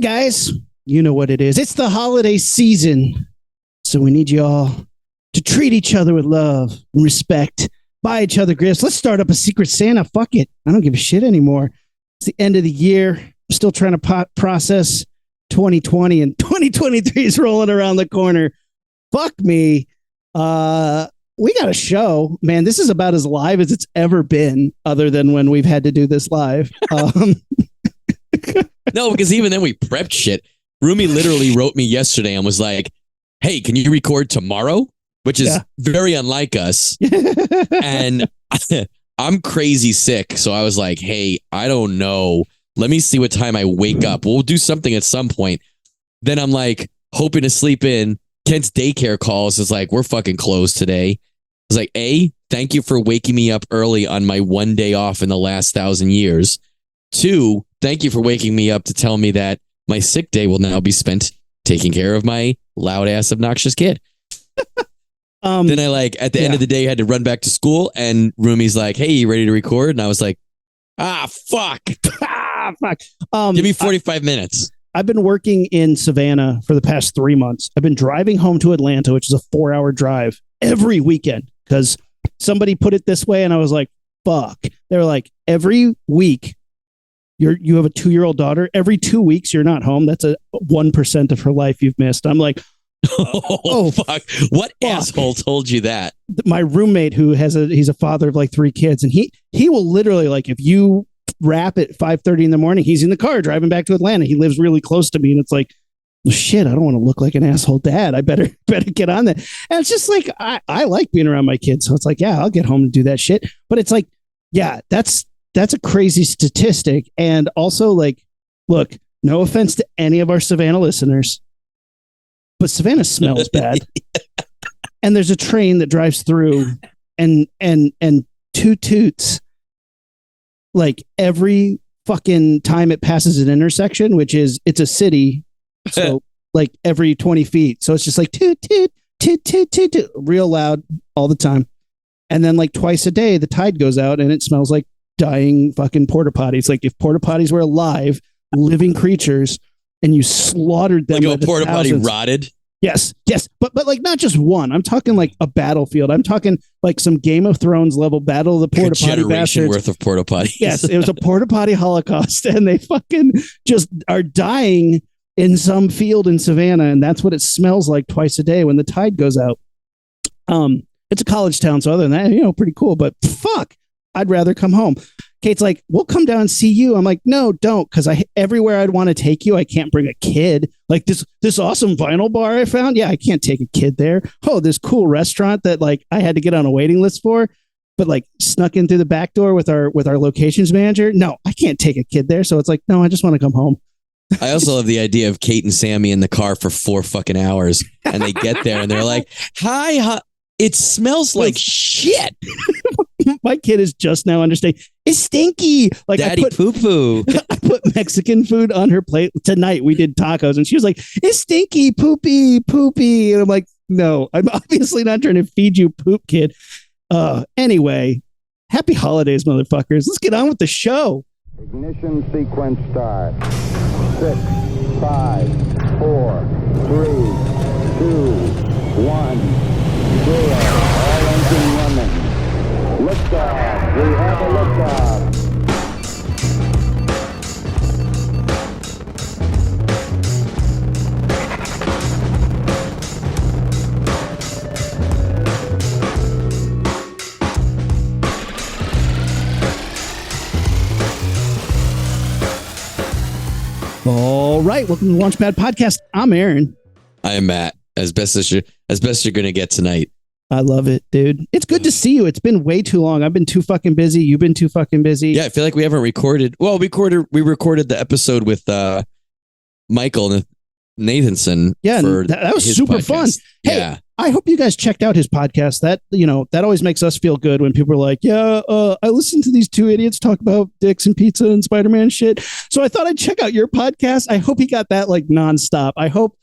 guys, you know what it is. It's the holiday season. So we need you all to treat each other with love and respect. Buy each other gifts. Let's start up a Secret Santa. Fuck it. I don't give a shit anymore. It's the end of the year. I'm still trying to process 2020 and 2023 is rolling around the corner. Fuck me. We got a show, man. This is about as live as it's ever been, other than when we've had to do this live. No, because even then we prepped shit. Rumi literally wrote me yesterday and was like, hey, can you record tomorrow? Which is very unlike us. And I'm crazy sick. So I was like, hey, I don't know. Let me see what time I wake up. We'll do something at some point. Then I'm like, hoping to sleep in. Kent's daycare calls is like, we're fucking closed today. I was like, A, thank you for waking me up early on my one day off in the last 1,000 years. 2, thank you for waking me up to tell me that my sick day will now be spent taking care of my loud ass obnoxious kid. Then I at the end of the day had to run back to school, and Rumi's like, hey, you ready to record? And I was like, fuck. Fuck. Give me 45 minutes. I've been working in Savannah for the past 3 months. I've been driving home to Atlanta, which is a 4-hour drive every weekend, because somebody put it this way and I was like, fuck. They were like, every week you have a 2-year-old daughter. Every 2 weeks you're not home. That's a 1% of her life you've missed. I'm like, oh fuck. What asshole told you that? My roommate, he's a father of like 3 kids, and he will literally, like, if you wrap at 5:30 in the morning, he's in the car driving back to Atlanta. He lives really close to me, and it's like, well, shit, I don't want to look like an asshole dad. I better get on that. And it's just like, I like being around my kids, so it's like, yeah, I'll get home and do that shit. But it's like, yeah, that's a crazy statistic. And also, like, look, no offense to any of our Savannah listeners, but Savannah smells bad. And there's a train that drives through and toots like every fucking time it passes an intersection, which is, it's a city. So like every 20 feet. So it's just like toot, toot, toot, toot, toot, toot, real loud all the time. And then like twice a day, the tide goes out and it smells like dying fucking porta potties. Like if porta potties were alive, living creatures, and you slaughtered them. Like a porta potty rotted. Yes. But like not just one. I'm talking like a battlefield. I'm talking like some Game of Thrones level battle of the porta potty bastards. Worth of porta potties. Yes, it was a porta potty holocaust, and they fucking just are dying in some field in Savannah, and that's what it smells like twice a day when the tide goes out. It's a college town, so other than that, pretty cool. But fuck, I'd rather come home. Kate's like, we'll come down and see you. I'm like, no, don't, because everywhere I'd want to take you, I can't bring a kid. Like this awesome vinyl bar I found. Yeah, I can't take a kid there. Oh, this cool restaurant that like I had to get on a waiting list for, but like snuck in through the back door with our locations manager. No, I can't take a kid there. So it's like, no, I just want to come home. I also love the idea of Kate and Sammy in the car for 4 fucking hours, and they get there and they're like, hi, it smells like shit. My kid is just now understanding. It's stinky. Like Daddy poo-poo. I put Mexican food on her plate tonight. We did tacos, and she was like, it's stinky, poopy. And I'm like, no, I'm obviously not trying to feed you poop, kid. Anyway, happy holidays, motherfuckers. Let's get on with the show. Ignition sequence start. 6, 5, 4, 3, 2, 1, 0. All engine running. Liftoff. We have a liftoff. All right, welcome to the Launchpad Podcast. I'm Aaron. I am Matt. As best you're going to get tonight. I love it, dude. It's good to see you. It's been way too long. I've been too fucking busy. You've been too fucking busy. Yeah, I feel like we haven't recorded. Well, we recorded the episode with Michael Nathanson. Yeah, that was super podcast. Fun. Hey, yeah. I hope you guys checked out his podcast. That always makes us feel good when people are like, yeah, I listened to these 2 idiots talk about dicks and pizza and Spider-Man shit. So I thought I'd check out your podcast. I hope he got that like nonstop. I hope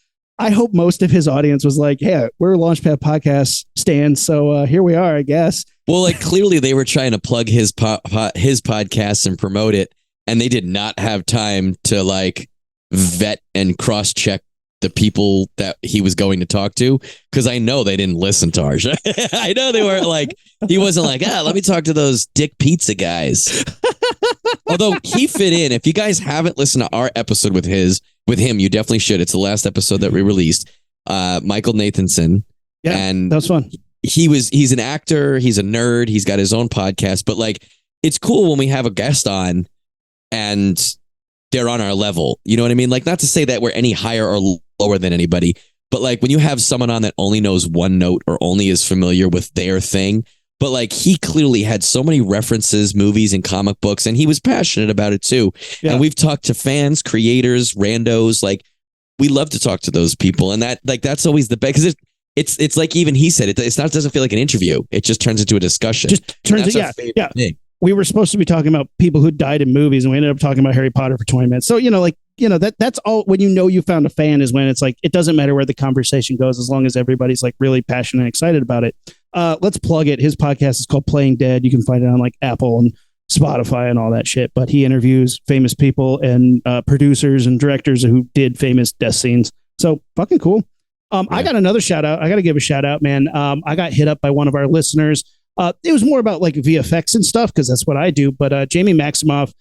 most of his audience was like, hey, we're a Launchpad Podcast stands. So here we are, I guess. Well, like clearly they were trying to plug his podcast and promote it, and they did not have time to like vet and cross-check the people that he was going to talk to, because I know they didn't listen to ours. I know they weren't like, he wasn't like, let me talk to those Dick Pizza guys. Although he fit in. If you guys haven't listened to our episode with him, you definitely should. It's the last episode that we released. Michael Nathanson. Yeah, and that was fun. He's an actor. He's a nerd. He's got his own podcast. But like, it's cool when we have a guest on and they're on our level. You know what I mean? Like, not to say that we're any higher or lower than anybody, but like when you have someone on that only knows one note or only is familiar with their thing, but like he clearly had so many references, movies and comic books, and he was passionate about it too. Yeah. And we've talked to fans, creators, randos. Like, we love to talk to those people, and that's always the best, because it's like, even he said it doesn't feel like an interview. It just turns into a discussion. Just turns it, yeah. Thing. We were supposed to be talking about people who died in movies, and we ended up talking about Harry Potter for 20 minutes. So, that's all. When you found a fan is when it's like, it doesn't matter where the conversation goes, as long as everybody's like really passionate and excited about it. Let's plug it. His podcast is called Playing Dead. You can find it on like Apple and Spotify and all that shit. But he interviews famous people and producers and directors who did famous death scenes. So fucking cool. Yeah. I got another shout out. I got to give a shout out, man. I got hit up by one of our listeners. It was more about like VFX and stuff, because that's what I do. But Jamie Maximoff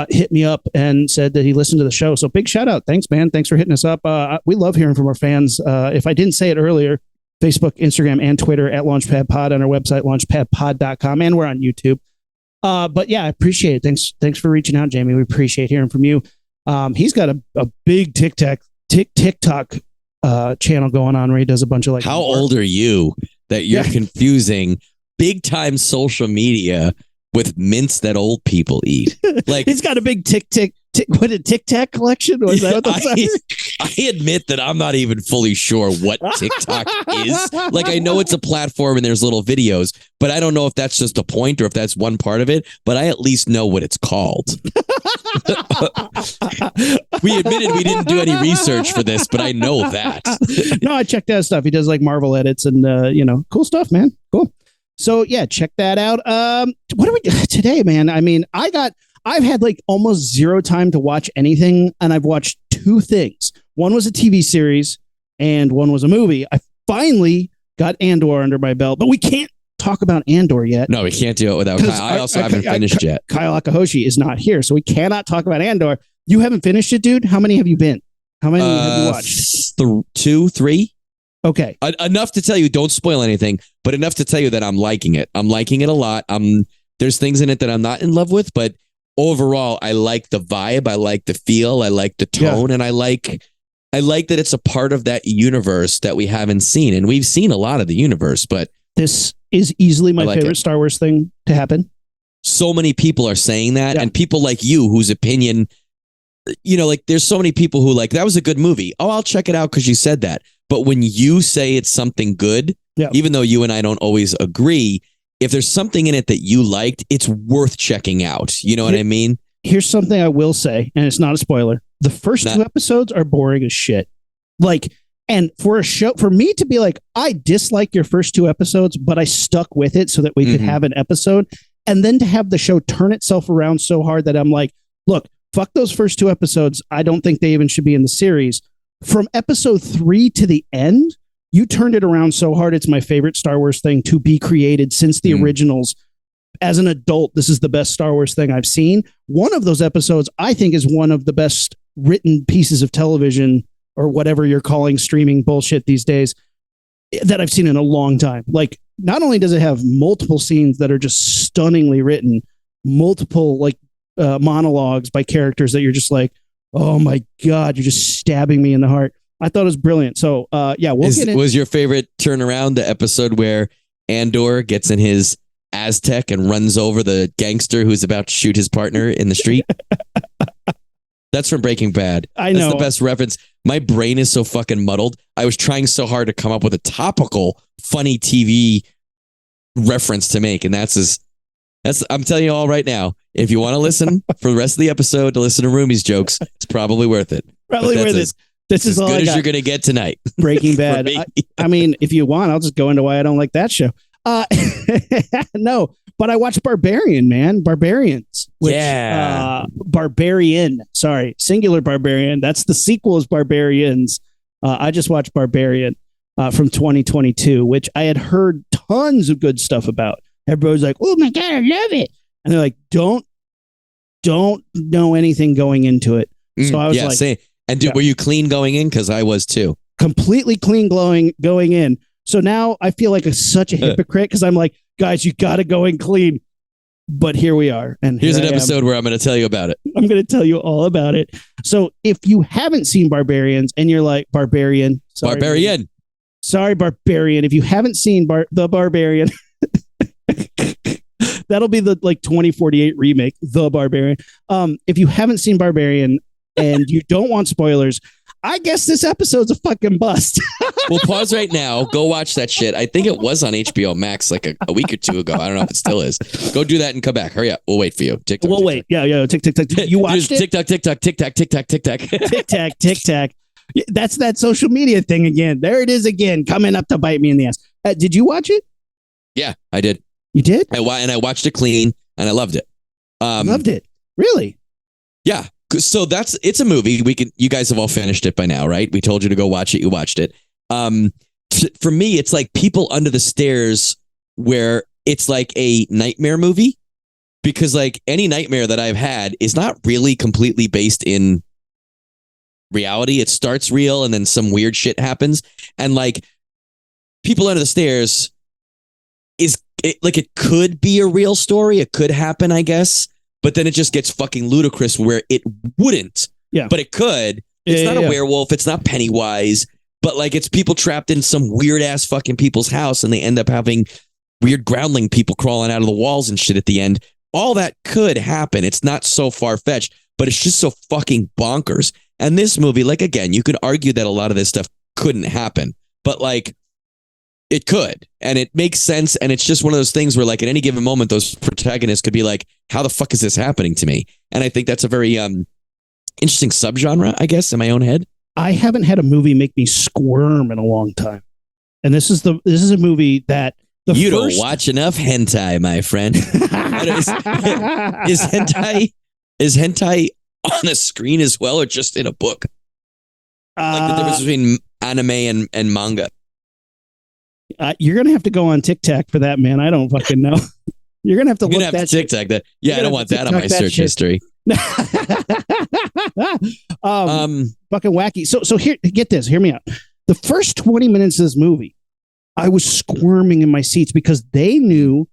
hit me up and said that he listened to the show. So big shout out. Thanks, man. Thanks for hitting us up. We love hearing from our fans. If I didn't say it earlier, Facebook, Instagram, and Twitter at Launchpad Pod, on our website, launchpadpod.com, and we're on YouTube. But yeah, I appreciate it. Thanks for reaching out, Jamie. We appreciate hearing from you. He's got a big TikTok channel going on where he does a bunch of like. How old are you that you're confusing big time social media with mints that old people eat? Like, he's got a big Tic Tac collection? Or is that what I admit that I'm not even fully sure what TikTok is. Like, I know it's a platform and there's little videos, but I don't know if that's just a point or if that's one part of it, but I at least know what it's called. We admitted we didn't do any research for this, but I know that. No, I checked out stuff. He does like Marvel edits and, cool stuff, man. Cool. So yeah, check that out. What do we do today, man? I mean, I've had like almost zero time to watch anything, and I've watched two things. One was a TV series and one was a movie. I finally got Andor under my belt, but we can't talk about Andor yet. No, we can't do it without Kyle. I also haven't finished yet. Kyle Akahoshi is not here, so we cannot talk about Andor. You haven't finished it, dude? How many have you been? How many have you watched? 2, 3. Okay. Enough to tell you, don't spoil anything, but enough to tell you that I'm liking it. I'm liking it a lot. There's things in it that I'm not in love with, but overall, I like the vibe. I like the feel. I like the tone. Yeah. And I like that it's a part of that universe that we haven't seen. And we've seen a lot of the universe, but this is easily my favorite Star Wars thing to happen. So many people are saying that, and people like you, whose opinion, like there's so many people who like, that was a good movie. Oh, I'll check it out because you said that. But when you say it's something good, even though you and I don't always agree, if there's something in it that you liked, it's worth checking out. You know what I mean? Here's something I will say, and it's not a spoiler. The first 2 episodes are boring as shit. Like, and for me to be like, I dislike your first 2 episodes, but I stuck with it so that we could have an episode. And then to have the show turn itself around so hard that I'm like, look, fuck those first 2 episodes. I don't think they even should be in the series. From episode 3 to the end, you turned it around so hard. It's my favorite Star Wars thing to be created since the originals. As an adult, this is the best Star Wars thing I've seen. One of those episodes, I think, is one of the best written pieces of television, or whatever you're calling streaming bullshit these days, that I've seen in a long time. Like, not only does it have multiple scenes that are just stunningly written, multiple like monologues by characters that you're just like, oh my God, you're just stabbing me in the heart. I thought it was brilliant. So was your favorite turnaround the episode where Andor gets in his Aztec and runs over the gangster who's about to shoot his partner in the street? That's from Breaking Bad. I know. That's the best reference. My brain is so fucking muddled. I was trying so hard to come up with a topical, funny TV reference to make, and that's I'm telling you all right now. If you want to listen for the rest of the episode to listen to Rumi's jokes, it's probably worth it. Probably worth it. This is as good as you're going to get tonight. Breaking Bad. I mean, if you want, I'll just go into why I don't like that show. No, But I watched Barbarian, man. Barbarians. Which, Yeah. Barbarian. Sorry. Singular Barbarian. That's the sequel is Barbarians. I just watched Barbarian from 2022, which I had heard tons of good stuff about. Everybody's like, oh my God, I love it. And they're like, don't know anything going into it. So I was like, same. And were you clean going in? Because I was too. Completely clean going in. So now I feel like such a hypocrite because I'm like, guys, you got to go in clean. But here we are. And here's an episode where I'm going to tell you about it. I'm going to tell you all about it. So if you haven't seen Barbarians and you're like, Barbarian. Sorry, Barbarian. If you haven't seen The Barbarian, that'll be the 2048 remake, The Barbarian. If you haven't seen Barbarian and you don't want spoilers, I guess this episode's a fucking bust. We'll pause right now. Go watch that shit. I think it was on HBO Max like a week or two ago. I don't know if it still is. Go do that and come back. Hurry up. We'll wait for you. TikTok. We'll wait. Yeah. Tick, tick, tick. You watched it? TikTok. Tic-tac. That's that social media thing again. There it is again, coming up to bite me in the ass. Did you watch it? Yeah, I did. You did? And I watched it clean, and I loved it. Loved it. Really? Yeah. So it's a movie. You guys have all finished it by now, right? We told you to go watch it. You watched it. For me, it's like People Under the Stairs, where it's like a nightmare movie, because like any nightmare that I've had is not really completely based in reality. It starts real and then some weird shit happens. And like People Under the Stairs it could be a real story. It could happen, I guess. But then it just gets fucking ludicrous where it wouldn't. Yeah. But it could. It's not a werewolf. It's not Pennywise. But like it's people trapped in some weird ass fucking people's house and they end up having weird groundling people crawling out of the walls and shit at the end. All that could happen. It's not so far-fetched, but it's just so fucking bonkers. And this movie, like, again, you could argue that a lot of this stuff couldn't happen. But like, it could, and it makes sense. And it's just one of those things where like at any given moment, those protagonists could be like, how the fuck is this happening to me? And I think that's a very interesting subgenre, I guess, in my own head. I haven't had a movie make me squirm in a long time. And this is a movie that don't watch enough hentai, my friend. is hentai on a screen as well, or just in a book? Like the difference between anime and manga. You're gonna have to go on TikTok for that, man. I don't fucking know. You're gonna have to look that TikTok that. Yeah, I don't want that on my search history. Fucking wacky. So here, get this. Hear me out. The first 20 minutes of this movie, I was squirming in my seats because they knew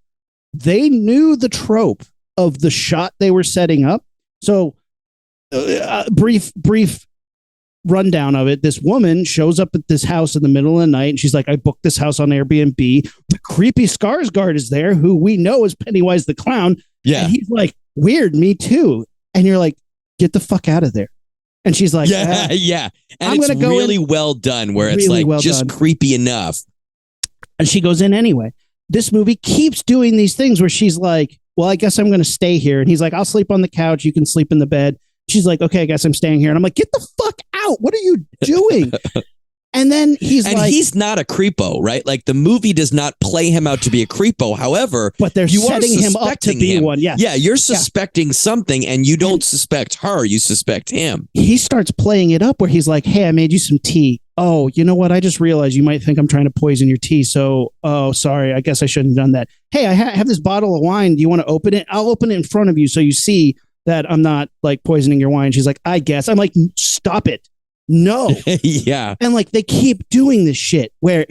the trope of the shot they were setting up. So, brief rundown of it. This woman shows up at this house in the middle of the night and she's like, I booked this house on Airbnb. The creepy Skarsgård is there, who we know is Pennywise the Clown. Yeah. And he's like, weird, me too. And you're like, get the fuck out of there. And she's like, yeah. And it's really well done where it's really like just creepy enough. And she goes in anyway. This movie keeps doing these things where she's like, well, I guess I'm going to stay here. And he's like, I'll sleep on the couch. You can sleep in the bed. She's like, okay, I guess I'm staying here. And I'm like, get the fuck out. What are you doing? And then he's not a creepo, right? Like the movie does not play him out to be a creepo. However, but they're setting him up to be one. Yeah. Yeah. You're suspecting something and you don't suspect her. You suspect him. He starts playing it up where he's like, hey, I made you some tea. Oh, you know what? I just realized you might think I'm trying to poison your tea. So, sorry. I guess I shouldn't have done that. Hey, I have this bottle of wine. Do you want to open it? I'll open it in front of you so you see that I'm not like poisoning your wine. She's like, I guess. I'm like, stop it. No. Yeah. And like they keep doing this shit where it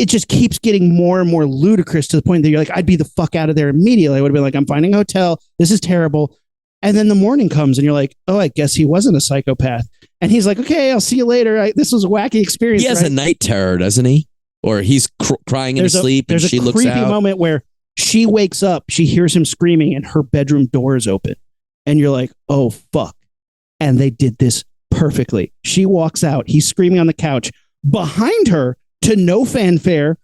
just keeps getting more and more ludicrous to the point that you're like, I'd be the fuck out of there immediately. I would have been like, I'm finding a hotel. This is terrible. And then the morning comes and you're like, oh, I guess he wasn't a psychopath. And he's like, okay, I'll see you later. This was a wacky experience. He has a night terror, doesn't he? Or he's crying in his sleep and she looks out. There's a creepy moment where she wakes up, she hears him screaming and her bedroom door is open. And you're like, oh, fuck. And they did this perfectly. She walks out. He's screaming on the couch. Behind her, to no fanfare,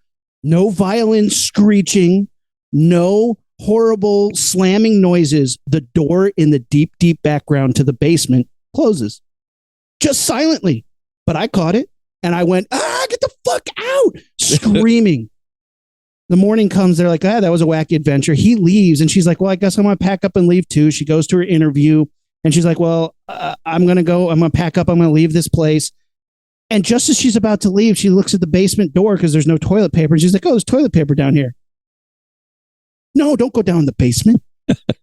no violin screeching, no horrible slamming noises, the door in the deep, deep background to the basement closes. Just silently. But I caught it and I went, get the fuck out, screaming. The morning comes, they're like, that was a wacky adventure. He leaves, and she's like, well, I guess I'm going to pack up and leave too. She goes to her interview, and she's like, well, I'm going to pack up. I'm going to leave this place. And just as she's about to leave, she looks at the basement door because there's no toilet paper. And she's like, oh, there's toilet paper down here. No, don't go down in the basement.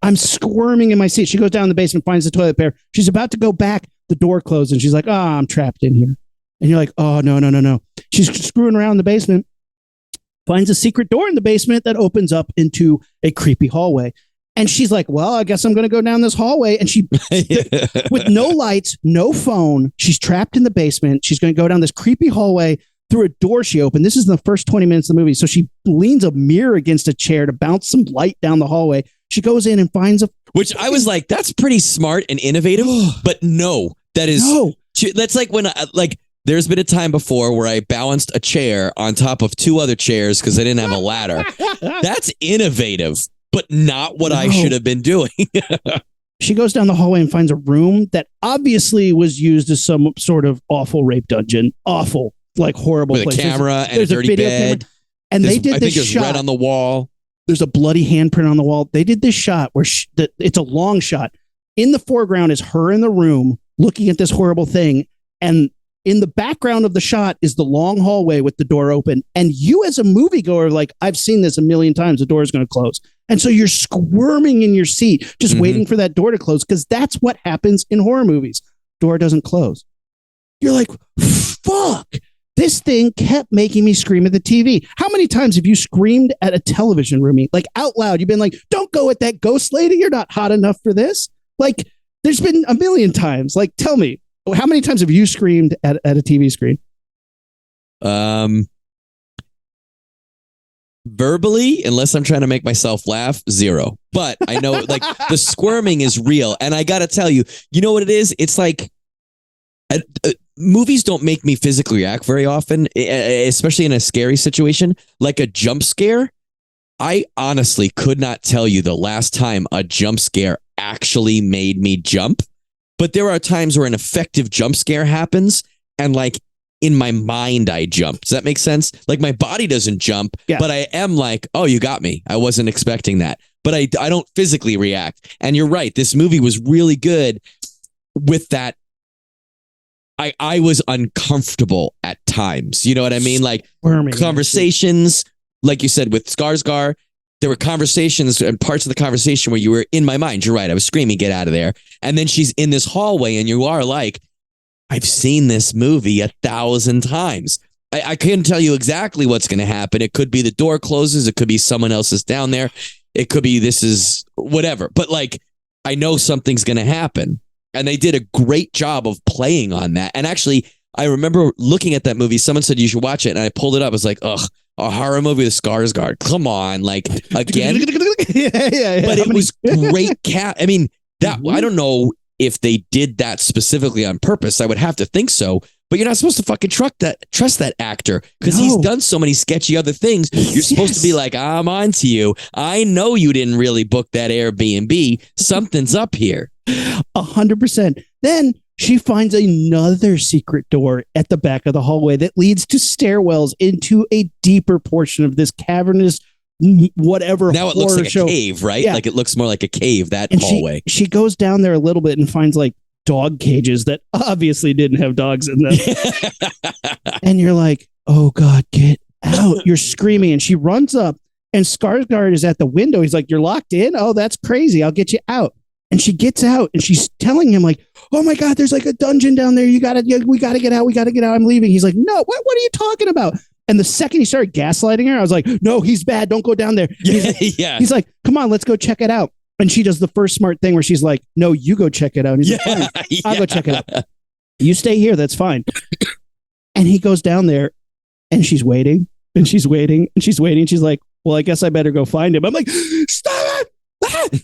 I'm squirming in my seat. She goes down in the basement, finds the toilet paper. She's about to go back. The door closed, and she's like, I'm trapped in here. And you're like, oh, no. She's screwing around in the basement. Finds a secret door in the basement that opens up into a creepy hallway. And she's like, well, I guess I'm going to go down this hallway. And she, with no lights, no phone, she's trapped in the basement. She's going to go down this creepy hallway through a door she opened. This is in the first 20 minutes of the movie. So she leans a mirror against a chair to bounce some light down the hallway. She goes in and finds which I was like, that's pretty smart and innovative. But no, that's like when there's been a time before where I balanced a chair on top of two other chairs because I didn't have a ladder. That's innovative, but not what I should have been doing. She goes down the hallway and finds a room that obviously was used as some sort of awful rape dungeon. Awful, like horrible with place. A camera and a dirty bed. Camera. And they did this shot. I think there's red on the wall. There's a bloody handprint on the wall. They did this shot where it's a long shot. In the foreground is her in the room looking at this horrible thing. And in the background of the shot is the long hallway with the door open. And you as a moviegoer, like, I've seen this a million times, the door is going to close. And so you're squirming in your seat, just waiting for that door to close, because that's what happens in horror movies. Door doesn't close. You're like, fuck. This thing kept making me scream at the TV. How many times have you screamed at a television room, like out loud? You've been like, don't go at that ghost lady. You're not hot enough for this. Like, there's been a million times. Like, tell me, how many times have you screamed at a TV screen? Verbally, unless I'm trying to make myself laugh, 0. But I know, like, the squirming is real. And I got to tell you, you know what it is? It's like, movies don't make me physically react very often, especially in a scary situation, like a jump scare. I honestly could not tell you the last time a jump scare actually made me jump. But there are times where an effective jump scare happens and, like, in my mind, I jump. Does that make sense? Like, my body doesn't jump, but I am like, oh, you got me. I wasn't expecting that. But I don't physically react. And you're right. This movie was really good with that. I was uncomfortable at times. You know what I mean? Like, conversations, like you said, with Skarsgård, there were conversations and parts of the conversation where you were in my mind. You're right. I was screaming, get out of there. And then she's in this hallway and you are like, I've seen this movie 1,000 times. I couldn't tell you exactly what's going to happen. It could be the door closes. It could be someone else is down there. It could be this is whatever. But, like, I know something's going to happen. And they did a great job of playing on that. And actually, I remember looking at that movie. Someone said you should watch it. And I pulled it up. I was like, ugh, a horror movie with Skarsgård. Come on. Like, again. yeah. But it was great. I mean, that I don't know if they did that specifically on purpose. I would have to think so. But you're not supposed to fucking trust that actor because he's done so many sketchy other things. You're supposed to be like, I'm on to you. I know you didn't really book that Airbnb. Something's up here. 100%. Then she finds another secret door at the back of the hallway that leads to stairwells into a deeper portion of this cavernous whatever. Now it looks like a cave, right? Yeah. Like it looks more like a cave, that hallway. She goes down there a little bit and finds like dog cages that obviously didn't have dogs in them. And you're like, oh God, get out. You're screaming. And she runs up and Skarsgård is at the window. He's like, you're locked in? Oh, that's crazy. I'll get you out. And she gets out and she's telling him like, oh my God, there's like a dungeon down there. We got to get out. We got to get out. I'm leaving. He's like, no, what are you talking about? And the second he started gaslighting her, I was like, no, he's bad. Don't go down there. He's like, come on, let's go check it out. And she does the first smart thing where she's like, no, you go check it out. And he's like, fine, I'll go check it out. You stay here. That's fine. And he goes down there and she's waiting and she's waiting and she's waiting. She's like, well, I guess I better go find him. I'm like, stop it.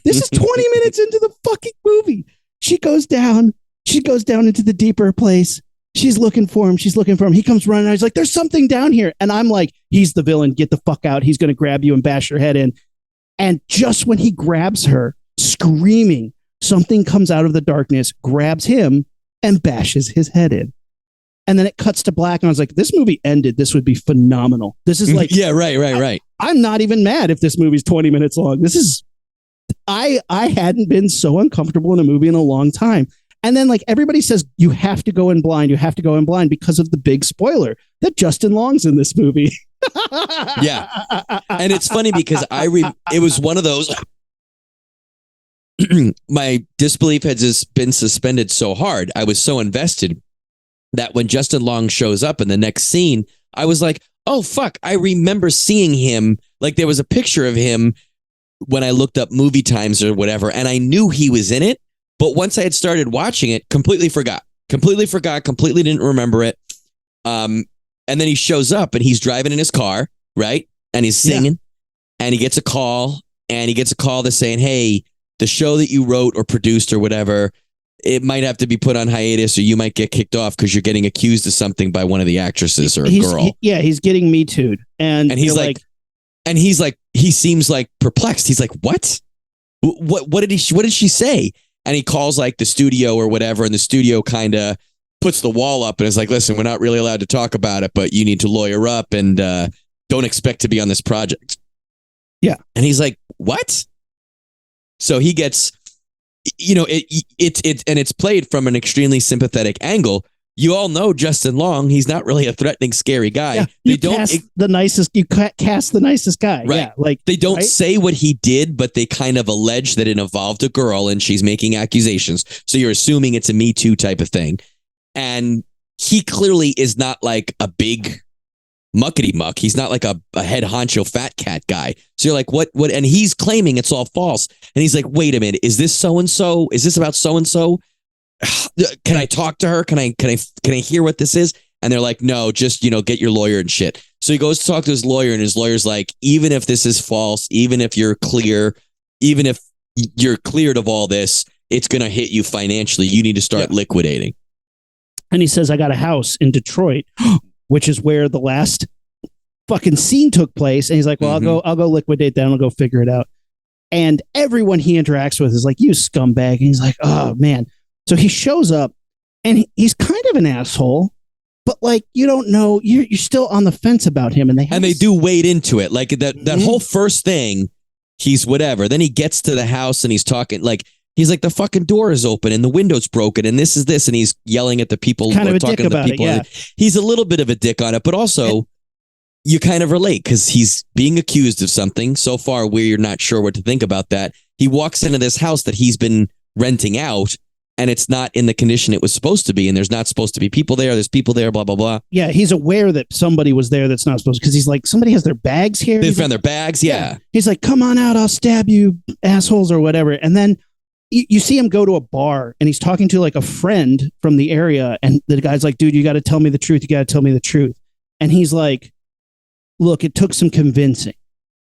This is 20 minutes into the fucking movie. She goes down into the deeper place. She's looking for him. He comes running out. He's like, there's something down here. And I'm like, he's the villain. Get the fuck out. He's going to grab you and bash your head in. And just when he grabs her, screaming, something comes out of the darkness, grabs him and bashes his head in. And then it cuts to black, and I was like, this movie ended. This would be phenomenal. This is like, yeah, right. I'm not even mad if this movie's 20 minutes long. This is, I hadn't been so uncomfortable in a movie in a long time. And then like everybody says, you have to go in blind. You have to go in blind because of the big spoiler that Justin Long's in this movie. Yeah. And it's funny because it was one of those, my disbelief had just been suspended so hard. I was so invested that when Justin Long shows up in the next scene, I was like, oh, fuck, I remember seeing him. Like there was a picture of him when I looked up movie times or whatever, and I knew he was in it. But once I had started watching it, completely didn't remember it. And then he shows up and he's driving in his car, right? And he's singing and he gets a call that's saying, hey, the show that you wrote or produced or whatever, it might have to be put on hiatus or you might get kicked off because you're getting accused of something by one of the actresses or a girl. He's getting Me Too'd. And he's like, he seems like perplexed. He's like, what did she say? And he calls like the studio or whatever. And the studio kind of puts the wall up and is like, listen, we're not really allowed to talk about it, but you need to lawyer up and don't expect to be on this project. Yeah. And he's like, what? So he gets, it's played from an extremely sympathetic angle. You all know Justin Long. He's not really a threatening, scary guy. Yeah, you cast the nicest guy. Right. Yeah, like they don't say what he did, but they kind of allege that it involved a girl and she's making accusations. So you're assuming it's a Me Too type of thing. And he clearly is not like a big muckety muck. He's not like a head honcho fat cat guy. So you're like, what? And he's claiming it's all false. And he's like, wait a minute, is this so-and-so? Is this about so-and-so? Can I talk to her? Can I hear what this is? And they're like, no, just, get your lawyer and shit. So he goes to talk to his lawyer and his lawyer's like, even if this is false, even if you're cleared of all this, it's going to hit you financially. You need to start liquidating. And he says, I got a house in Detroit, which is where the last fucking scene took place. And he's like, well, I'll go liquidate that. I'll go figure it out. And everyone he interacts with is like, you scumbag. And he's like, oh man. So he shows up and he's kind of an asshole, but like, you don't know, you're still on the fence about him. And they do wade into it. Like that whole first thing, he's whatever. Then he gets to the house and he's talking he's like, the fucking door is open and the window's broken and this is this. And he's yelling at the people. Kind of a dick about it, yeah. He's a little bit of a dick on it, but also you kind of relate because he's being accused of something so far where you're not sure what to think about that. He walks into this house that he's been renting out and it's not in the condition it was supposed to be. And there's not supposed to be people there. There's people there, blah, blah, blah. Yeah, he's aware that somebody was there that's not supposed to, because he's like, somebody has their bags here. They found their bags, yeah. He's like, come on out, I'll stab you, assholes, or whatever. And then you see him go to a bar and he's talking to like a friend from the area. And the guy's like, dude, you got to tell me the truth. You got to tell me the truth. And he's like, look, it took some convincing.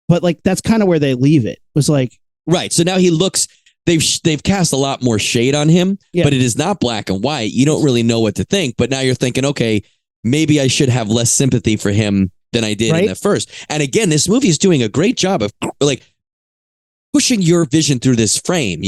But like, that's kind of where they leave it. It was like, right. So now he looks... They've cast a lot more shade on him, but it is not black and white. You don't really know what to think. But now you're thinking, okay, maybe I should have less sympathy for him than I did in the first. And again, this movie is doing a great job of like pushing your vision through this frame.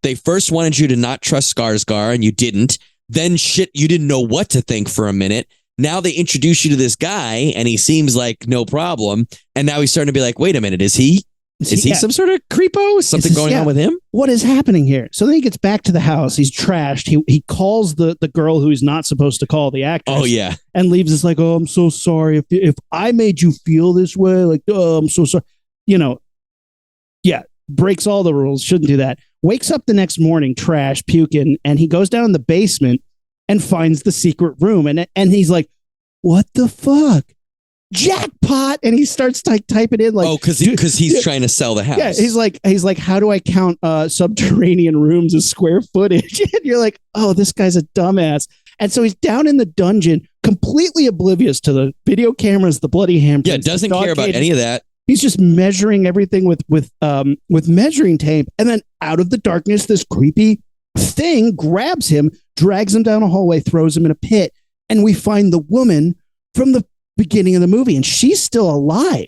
They first wanted you to not trust Skarsgård and you didn't. Then you didn't know what to think for a minute. Now they introduce you to this guy and he seems like no problem. And now he's starting to be like, wait a minute, is he some sort of creepo? Is something going on with him? What is happening here? So then he gets back to the house. He's trashed. He calls the girl who he's not supposed to call, the actress. Oh, yeah. And leaves us like, oh, I'm so sorry. If I made you feel this way, like, oh, I'm so sorry. Breaks all the rules. Shouldn't do that. Wakes up the next morning, trash, puking, and he goes down in the basement and finds the secret room. And he's like, what the fuck? Jackpot. And he starts typing in like, because he's trying to sell the house. Yeah, he's like, how do I count subterranean rooms as square footage? And you're like, oh, this guy's a dumbass. And so he's down in the dungeon, completely oblivious to the video cameras, the bloody handprints. Yeah, doesn't care about any of that. He's just measuring everything with measuring tape. And then out of the darkness, this creepy thing grabs him, drags him down a hallway, throws him in a pit. And we find the woman from the beginning of the movie, and she's still alive.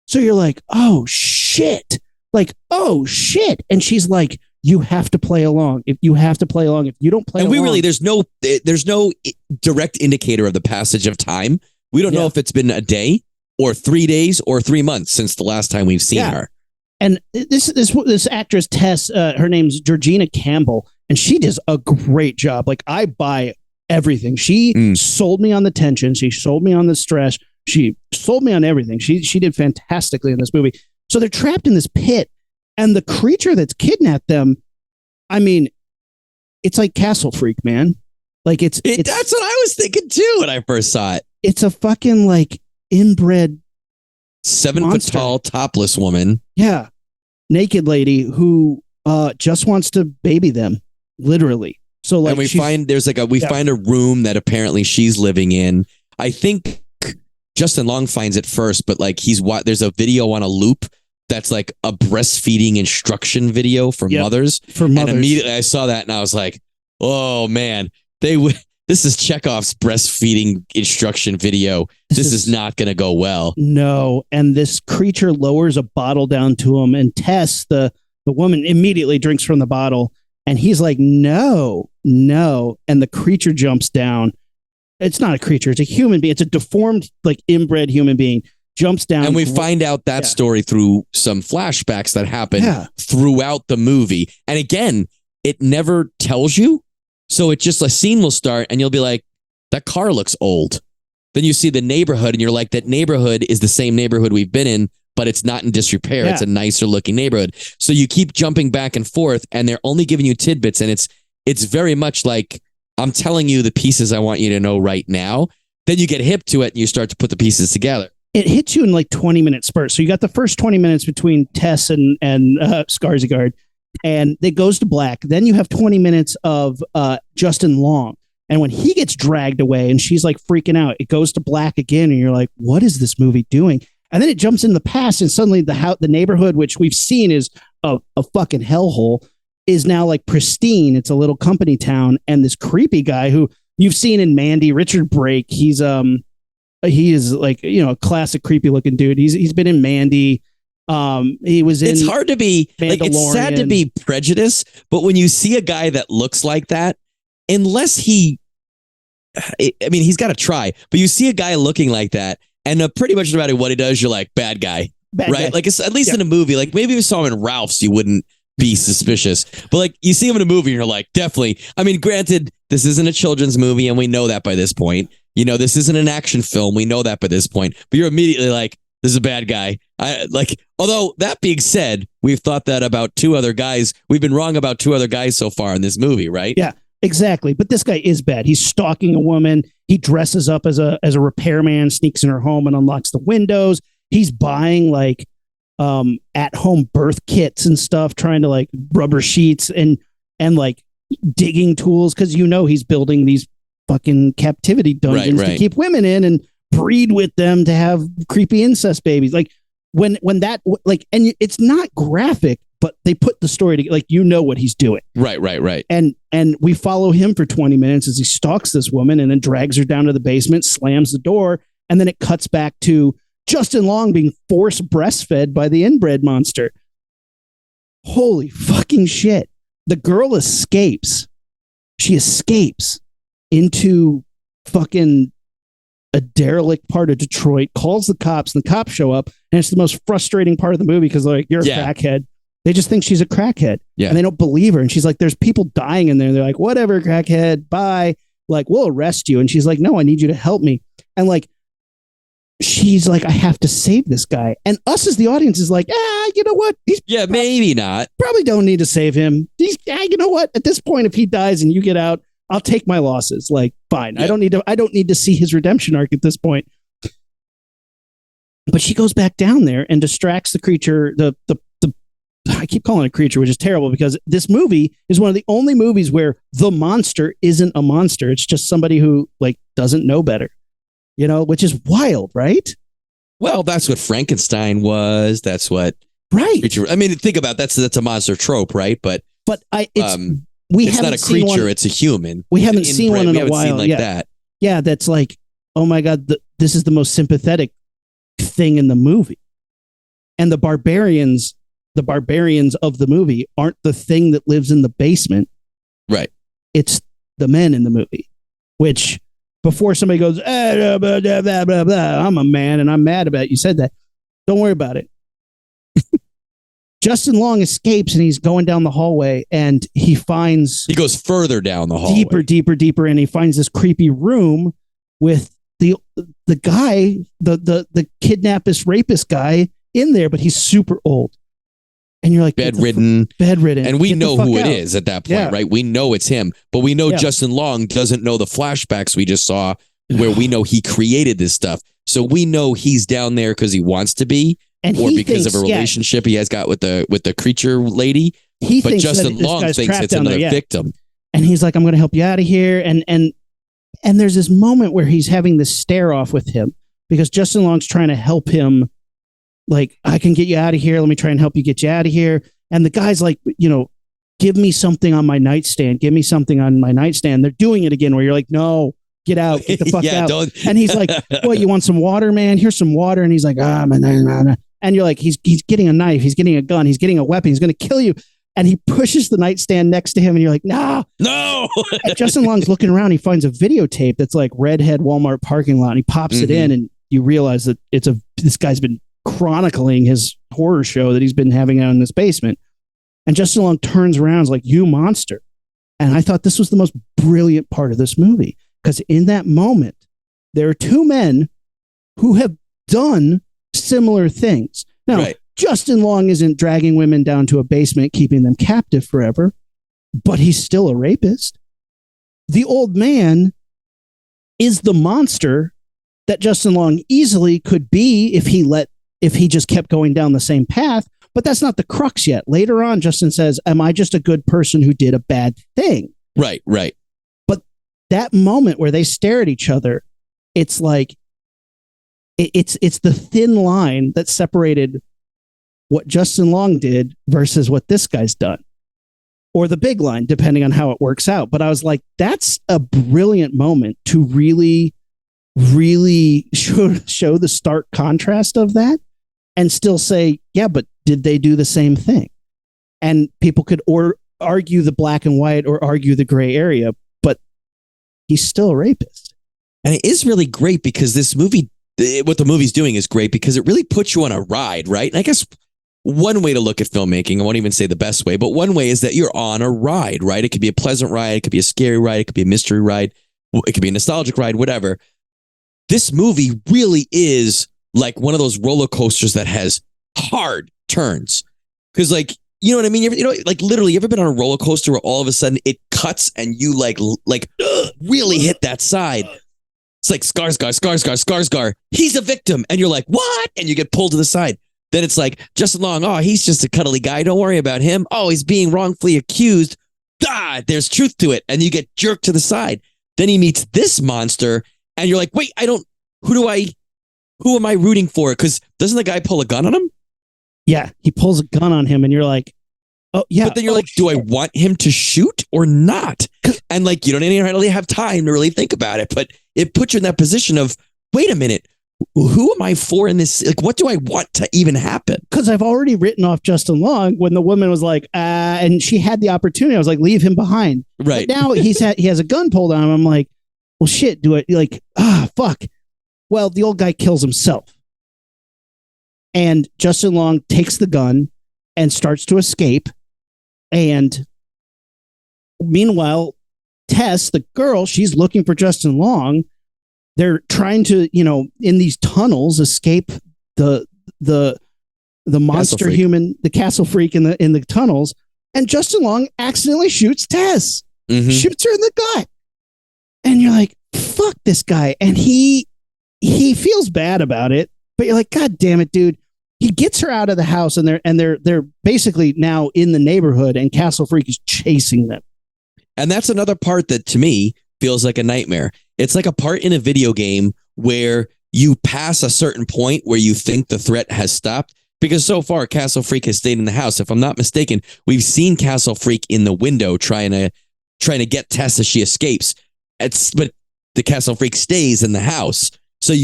So you're like, oh shit. And she's like you have to play along. If you have to play along, if you don't play and along, there's no direct indicator of the passage of time. We don't know if it's been a day or 3 days or 3 months since the last time we've seen her. And this actress Tess, her name's Georgina Campbell, and she does a great job. Like, I buy everything. She sold me on the tension. She sold me on the stress. She sold me on everything. She did fantastically in this movie. So they're trapped in this pit, and the creature that's kidnapped them, I mean, it's like Castle Freak, man. Like it's that's what I was thinking too when I first saw it. It's a fucking like inbred 7 monster. foot tall topless woman. Yeah. Naked lady who just wants to baby them, literally. So like, and we find a room that apparently she's living in. I think Justin Long finds it first, but like there's a video on a loop that's like a breastfeeding instruction video for mothers. And immediately I saw that and I was like, oh man, this is Chekhov's breastfeeding instruction video. This is not going to go well. No. And this creature lowers a bottle down to him, and Tess, the woman, immediately drinks from the bottle. And he's like, no. And the creature jumps down. It's not a creature. It's a human being. It's a deformed, like inbred human being. Jumps down. And we find out that story through some flashbacks that happen throughout the movie. And again, it never tells you. So it just, a scene will start and you'll be like, that car looks old. Then you see the neighborhood and you're like, that neighborhood is the same neighborhood we've been in, but it's not in disrepair. Yeah. It's a nicer looking neighborhood. So you keep jumping back and forth and they're only giving you tidbits. And it's very much like, I'm telling you the pieces I want you to know right now. Then you get hip to it and you start to put the pieces together. It hits you in like 20-minute spurts. So you got the first 20 minutes between Tess and Skarsgård, and it goes to black. Then you have 20 minutes of Justin Long. And when he gets dragged away and she's like freaking out, it goes to black again. And you're like, what is this movie doing? And then it jumps in the past, and suddenly the neighborhood, which we've seen is a fucking hellhole, is now like pristine. It's a little company town. And this creepy guy who you've seen in Mandy, Richard Brake, he is like, a classic creepy looking dude. He's been in Mandy. He was in. It's hard to be like, it's sad to be prejudiced, but when you see a guy that looks like that, unless he's got to try, but you see a guy looking like that, and pretty much no matter what he does, you're like, bad guy, right? Guy. Like, it's, at least in a movie, like maybe if you saw him in Ralph's, you wouldn't be suspicious, but like you see him in a movie, and you're like, definitely. I mean, granted, this isn't a children's movie, and we know that by this point. This isn't an action film. We know that by this point, but you're immediately like, this is a bad guy. Although that being said, we've thought that about 2 other guys. We've been wrong about 2 other guys so far in this movie, right? Yeah, exactly. But this guy is bad. He's stalking a woman. He dresses up as a repairman, sneaks in her home and unlocks the windows. He's buying like at-home birth kits and stuff, trying to like rubber sheets and like digging tools, because he's building these fucking captivity dungeons to keep women in and breed with them to have creepy incest babies. Like when that, like, and it's not graphic, but they put the story to, like, what he's doing. Right. And we follow him for 20 minutes as he stalks this woman and then drags her down to the basement, slams the door. And then it cuts back to Justin Long being forced breastfed by the inbred monster. Holy fucking shit. The girl escapes. She escapes into fucking a derelict part of Detroit, calls the cops, and the cops show up, and it's the most frustrating part of the movie because they're like, you're a crackhead. They just think she's a crackhead, and they don't believe her. And she's like, there's people dying in there. They're like, whatever, crackhead, bye. Like, we'll arrest you. And she's like, no, I need you to help me. And like, she's like, I have to save this guy. And us as the audience is like, you know what? Maybe not. Probably don't need to save him. You know what? At this point, if he dies and you get out, I'll take my losses. Like, fine. Yeah. I don't need to see his redemption arc at this point. But she goes back down there and distracts the creature. I keep calling it a creature, which is terrible because this movie is one of the only movies where the monster isn't a monster. It's just somebody who like doesn't know better, which is wild, right? Well, that's what Frankenstein was. That's what creature. I mean, think about that's a monster trope, right? But it's not a creature; it's a human. We haven't seen one in a while. Like that. Yeah, that's like, oh my god, this is the most sympathetic thing in the movie. And the Barbarians the barbarians of the movie aren't the thing that lives in the basement. Right. It's the men in the movie, which before somebody goes, blah, blah, blah, blah, blah, I'm a man and I'm mad about it. You said that. Don't worry about it. Justin Long escapes and he's going down the hallway and he goes further down the hallway. Deeper. And he finds this creepy room with the guy, the kidnappist rapist guy in there, but he's super old. And you're like, bedridden. And we know who it is at that point, right? We know it's him, but we know Justin Long doesn't know the flashbacks we just saw where we know he created this stuff. So we know he's down there because he wants to be, or because of a relationship he has got with the creature lady. But Justin Long thinks it's another victim. And he's like, I'm going to help you out of here. And there's this moment where he's having this stare off with him because Justin Long's trying to help him. Like, I can get you out of here. Let me try and help you get you out of here. And the guy's like, give me something on my nightstand. Give me something on my nightstand. They're doing it again where you're like, no, get out. Get the fuck out. Don't. And he's like, what, you want some water, man? Here's some water. And he's like, man. And you're like, he's getting a knife. He's getting a gun. He's getting a weapon. He's going to kill you. And he pushes the nightstand next to him. And you're like, no. And Justin Long's looking around. He finds a videotape that's like Redhead Walmart parking lot. And he pops it in. And you realize that this guy's been chronicling his horror show that he's been having out in this basement. And Justin Long turns around and is like, you monster. And I thought this was the most brilliant part of this movie because in that moment, there are two men who have done similar things. Now, Justin Long isn't dragging women down to a basement, keeping them captive forever, but he's still a rapist. The old man is the monster that Justin Long easily could be if he just kept going down the same path, but that's not the crux yet. Later on, Justin says, am I just a good person who did a bad thing? Right. But that moment where they stare at each other, it's like, it's the thin line that separated what Justin Long did versus what this guy's done. Or the big line, depending on how it works out. But I was like, that's a brilliant moment to really, really show the stark contrast of that. And still say, yeah, but did they do the same thing? And people could argue the black and white or argue the gray area, but he's still a rapist. And it is really great because this movie, what the movie's doing is great because it really puts you on a ride, right? And I guess one way to look at filmmaking, I won't even say the best way, but one way is that you're on a ride, right? It could be a pleasant ride. It could be a scary ride. It could be a mystery ride. It could be a nostalgic ride, whatever. This movie really is like one of those roller coasters that has hard turns. Because like, you know what I mean? Like literally, you ever been on a roller coaster where all of a sudden it cuts and you like really hit that side? It's like Skarsgård. He's a victim. And you're like, what? And you get pulled to the side. Then it's like, Justin Long, oh, he's just a cuddly guy. Don't worry about him. Oh, he's being wrongfully accused. There's truth to it. And you get jerked to the side. Then he meets this monster. And you're like, wait, who am I rooting for? Because doesn't the guy pull a gun on him? Yeah, he pulls a gun on him and you're like, oh, yeah. But then you're like, do I want him to shoot or not? And like, you don't even really have time to really think about it. But it puts you in that position of, wait a minute, who am I for in this? Like, what do I want to even happen? Because I've already written off Justin Long when the woman was like, and she had the opportunity. I was like, leave him behind. Right. But now he has a gun pulled on him. I'm like, well, shit, do it. Like, fuck. Well, the old guy kills himself. And Justin Long takes the gun and starts to escape. And meanwhile, Tess, the girl, she's looking for Justin Long. They're trying to, in these tunnels, escape the monster human, the castle freak in the tunnels. And Justin Long accidentally shoots Tess, shoots her in the gut. And you're like, fuck this guy. And he feels bad about it, but you're like, God damn it, dude. He gets her out of the house and they're basically now in the neighborhood and Castle Freak is chasing them. And that's another part that to me feels like a nightmare. It's like a part in a video game where you pass a certain point where you think the threat has stopped. Because so far, Castle Freak has stayed in the house. If I'm not mistaken, we've seen Castle Freak in the window trying to get Tess as she escapes. But the Castle Freak stays in the house. So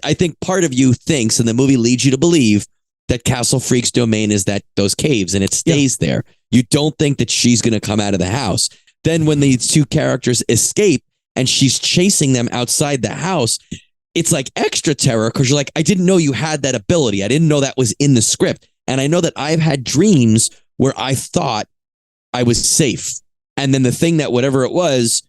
I think part of you thinks, and the movie leads you to believe, that Castle Freak's domain is that those caves and it stays there. You don't think that she's going to come out of the house. Then when these two characters escape and she's chasing them outside the house, it's like extra terror because you're like, I didn't know you had that ability. I didn't know that was in the script. And I know that I've had dreams where I thought I was safe. And then the thing that whatever it was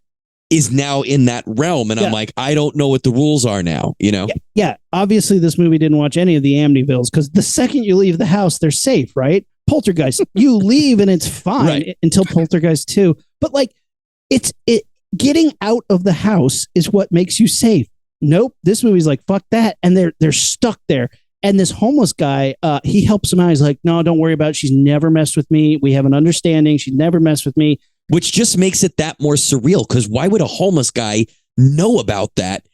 is now in that realm. And I'm like, I don't know what the rules are now, you know? Yeah. Obviously, this movie didn't watch any of the Amityvilles because the second you leave the house, they're safe, right? Poltergeist, you leave and it's fine until Poltergeist 2. But like, it's getting out of the house is what makes you safe. Nope. This movie's like, fuck that. And they're stuck there. And this homeless guy, he helps him out. He's like, no, don't worry about it. She's never messed with me. We have an understanding. She'd never messed with me. Which just makes it that more surreal because why would a homeless guy know about that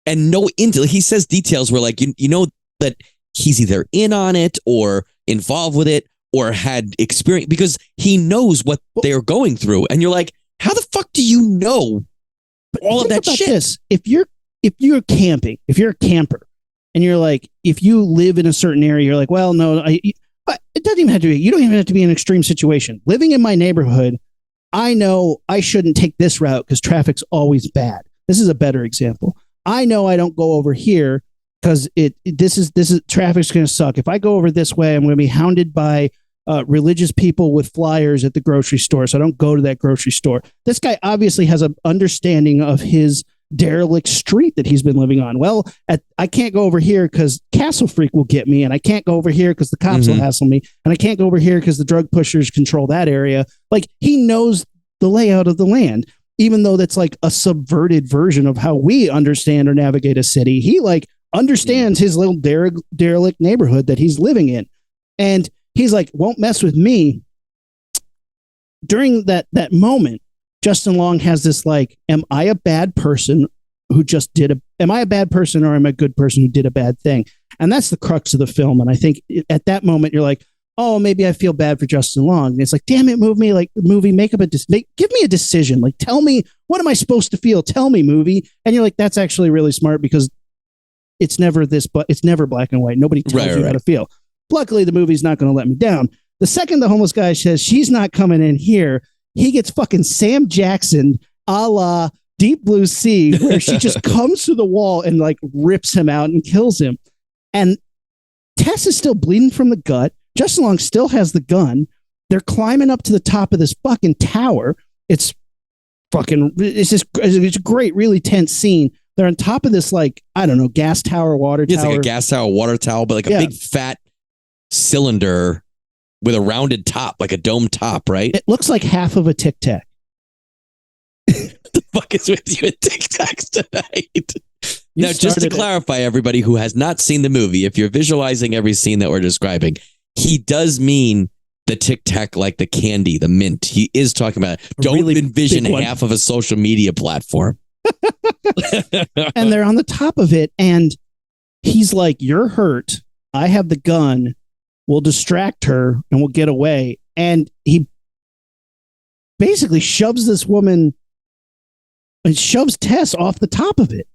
and know into? He says details where like, you know that he's either in on it or involved with it or had experience because he knows what they're going through. And you're like, how the fuck do you know all of that shit? This. If you're camping, if you're a camper and you're like, if you live in a certain area, you're like, well, no, it doesn't even have to be, you don't even have to be in an extreme situation. Living in my neighborhood, I know I shouldn't take this route because traffic's always bad. This is a better example. I know I don't go over here because this is traffic's going to suck. If I go over this way, I'm going to be hounded by religious people with flyers at the grocery store. So I don't go to that grocery store. This guy obviously has an understanding of his derelict street that he's been living on. Well, I can't go over here because Castle Freak will get me, and I can't go over here because the cops will hassle me, and I can't go over here because the drug pushers control that area. Like, he knows the layout of the land, even though that's like a subverted version of how we understand or navigate a city. He like understands his little derelict neighborhood that he's living in, and he's like, won't mess with me. During that moment, Justin Long has this like, am I a bad person who just am I a bad person or am I a good person who did a bad thing? And that's the crux of the film. And I think at that moment, you're like, oh, maybe I feel bad for Justin Long. And it's like, damn it, movie, give me a decision. Like, tell me, what am I supposed to feel? Tell me, movie. And you're like, that's actually really smart because it's never but it's never black and white. Nobody tells you how to feel. Luckily, the movie's not going to let me down. The second the homeless guy says she's not coming in here, he gets fucking Sam Jackson a la Deep Blue Sea, where she just comes to the wall and like rips him out and kills him. And Tess is still bleeding from the gut. Justin Long still has the gun. They're climbing up to the top of this fucking tower. It's a great, really tense scene. They're on top of this, like, I don't know, gas tower, water tower. It's like a gas tower, water tower, but like a big fat cylinder with a rounded top, like a dome top, right? It looks like half of a Tic Tac. What the fuck is with you at Tic Tacs tonight? Now, just to clarify, everybody who has not seen the movie, if you're visualizing every scene that we're describing, he does mean the Tic Tac, like the candy, the mint. He is talking about it. Don't really envision half of a social media platform. And they're on the top of it, and he's like, you're hurt. I have the gun. We'll distract her and we'll get away. And he basically shoves this woman and shoves Tess off the top of it.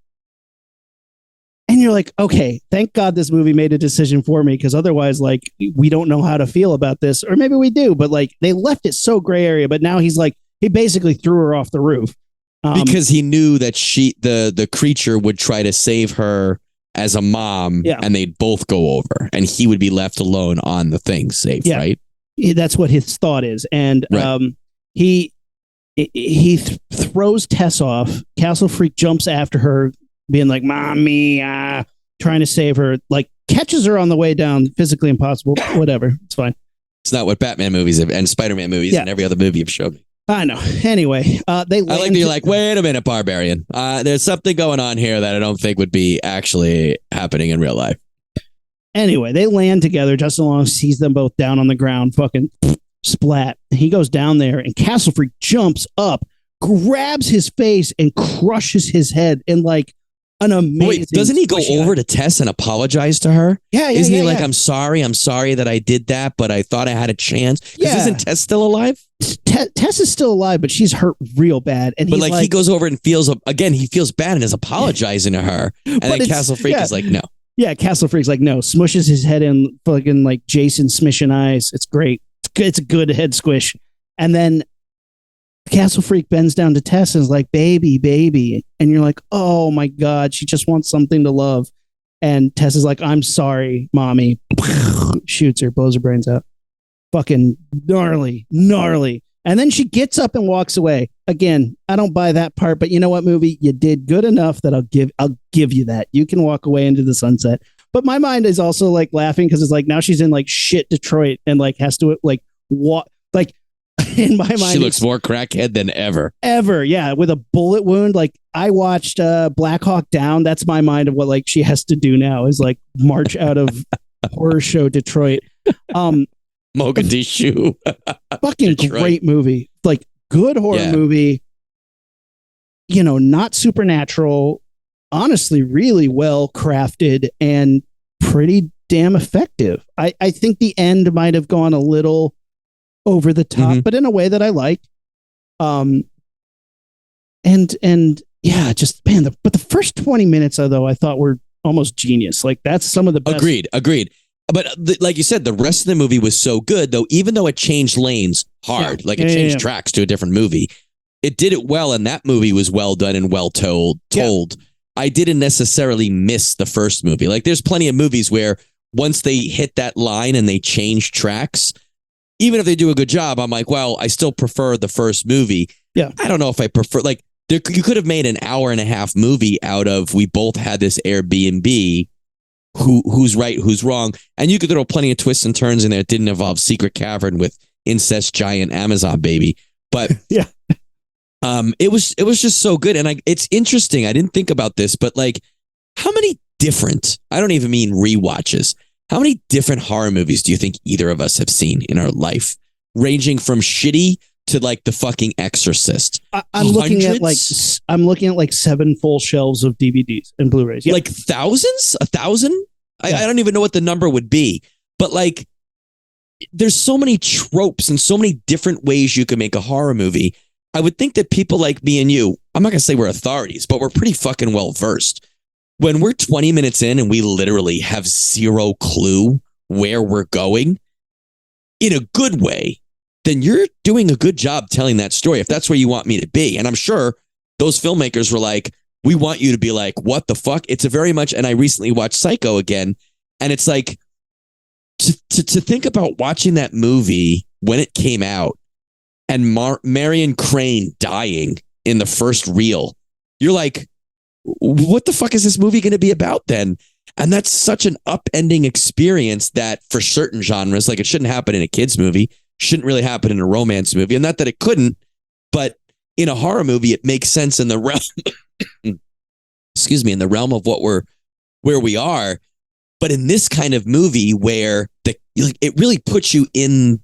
And you're like, okay, thank God this movie made a decision for me, because otherwise, like, we don't know how to feel about this. Or maybe we do, but like, they left it so gray area. But now he's like, he basically threw her off the roof. Because he knew that the creature would try to save her as a mom, and they'd both go over, and he would be left alone on the thing safe, right? That's what his thought is. And he throws Tess off. Castle Freak jumps after her, being like, mommy, trying to save her, like catches her on the way down. Physically impossible. Whatever. It's fine. It's not what Batman movies have, and Spider-Man movies and every other movie have showed me. I know. Anyway, I like that you're like, wait a minute, Barbarian. There's something going on here that I don't think would be actually happening in real life. Anyway, they land together. Justin Long sees them both down on the ground, fucking splat. He goes down there, and Castle Freak jumps up, grabs his face, and crushes his head in like an amazing. Wait, doesn't he go over to Tess and apologize to her? Isn't he like, I'm sorry that I did that, but I thought I had a chance? Isn't Tess still alive? Tess is still alive, but she's hurt real bad. And but like he goes over and feels bad and is apologizing to her. And then Castle Freak is like, no. Yeah, Castle Freak's like, no, smushes his head in fucking like Jason smishing eyes. It's great. It's a good head squish. And then Castle Freak bends down to Tess and is like, baby, baby. And you're like, oh my God, she just wants something to love. And Tess is like, I'm sorry, mommy. Shoots her, blows her brains out. Fucking gnarly. And then she gets up and walks away. Again, I don't buy that part, but you know what, movie? You did good enough that I'll give you that. You can walk away into the sunset. But my mind is also like laughing because it's like now she's in like shit Detroit and like has to like walk like in my mind. She looks more crackhead than ever. Yeah, with a bullet wound. Like I watched Black Hawk Down. That's my mind of what like she has to do now is like march out of horror show Detroit. Mogadishu. Fucking Detroit. Great movie. Like good horror movie. You know, not supernatural. Honestly, really well crafted and pretty damn effective. I think the end might have gone a little over the top, but in a way that I like. And yeah, just man, but the first 20 minutes though I thought were almost genius. Like that's some of the best. Agreed. But like you said, the rest of the movie was so good, though, even though it changed lanes hard, like it changed tracks to a different movie, it did it well. And that movie was well done and well told. I didn't necessarily miss the first movie. Like there's plenty of movies where once they hit that line and they change tracks, even if they do a good job, I'm like, well, I still prefer the first movie. Yeah. I don't know if I prefer, like you could have made an hour and a half movie out of, we both had this Airbnb. Who's right, who's wrong, and you could throw plenty of twists and turns in there. It didn't involve secret cavern with incest giant Amazon baby, but yeah, it was just so good. And it's interesting. I didn't think about this, but like, how many different? I don't even mean rewatches. How many different horror movies do you think either of us have seen in our life, ranging from shitty to like the fucking Exorcist? I'm looking at like 7 full shelves of DVDs and Blu-rays. Yep. Like thousands? 1,000? I don't even know what the number would be. But like, there's so many tropes and so many different ways you can make a horror movie. I would think that people like me and you, I'm not going to say we're authorities, but we're pretty fucking well versed. When we're 20 minutes in and we literally have zero clue where we're going, in a good way, then you're doing a good job telling that story if that's where you want me to be. And I'm sure those filmmakers were like, we want you to be like, what the fuck? It's a very much, and I recently watched Psycho again, and it's like, to think about watching that movie when it came out and Marion Crane dying in the first reel, you're like, what the fuck is this movie going to be about then? And that's such an upending experience that for certain genres, like it shouldn't happen in a kid's movie, shouldn't really happen in a romance movie. And not that it couldn't, but in a horror movie, it makes sense in the realm, in the realm of where we are. But in this kind of movie where it really puts you in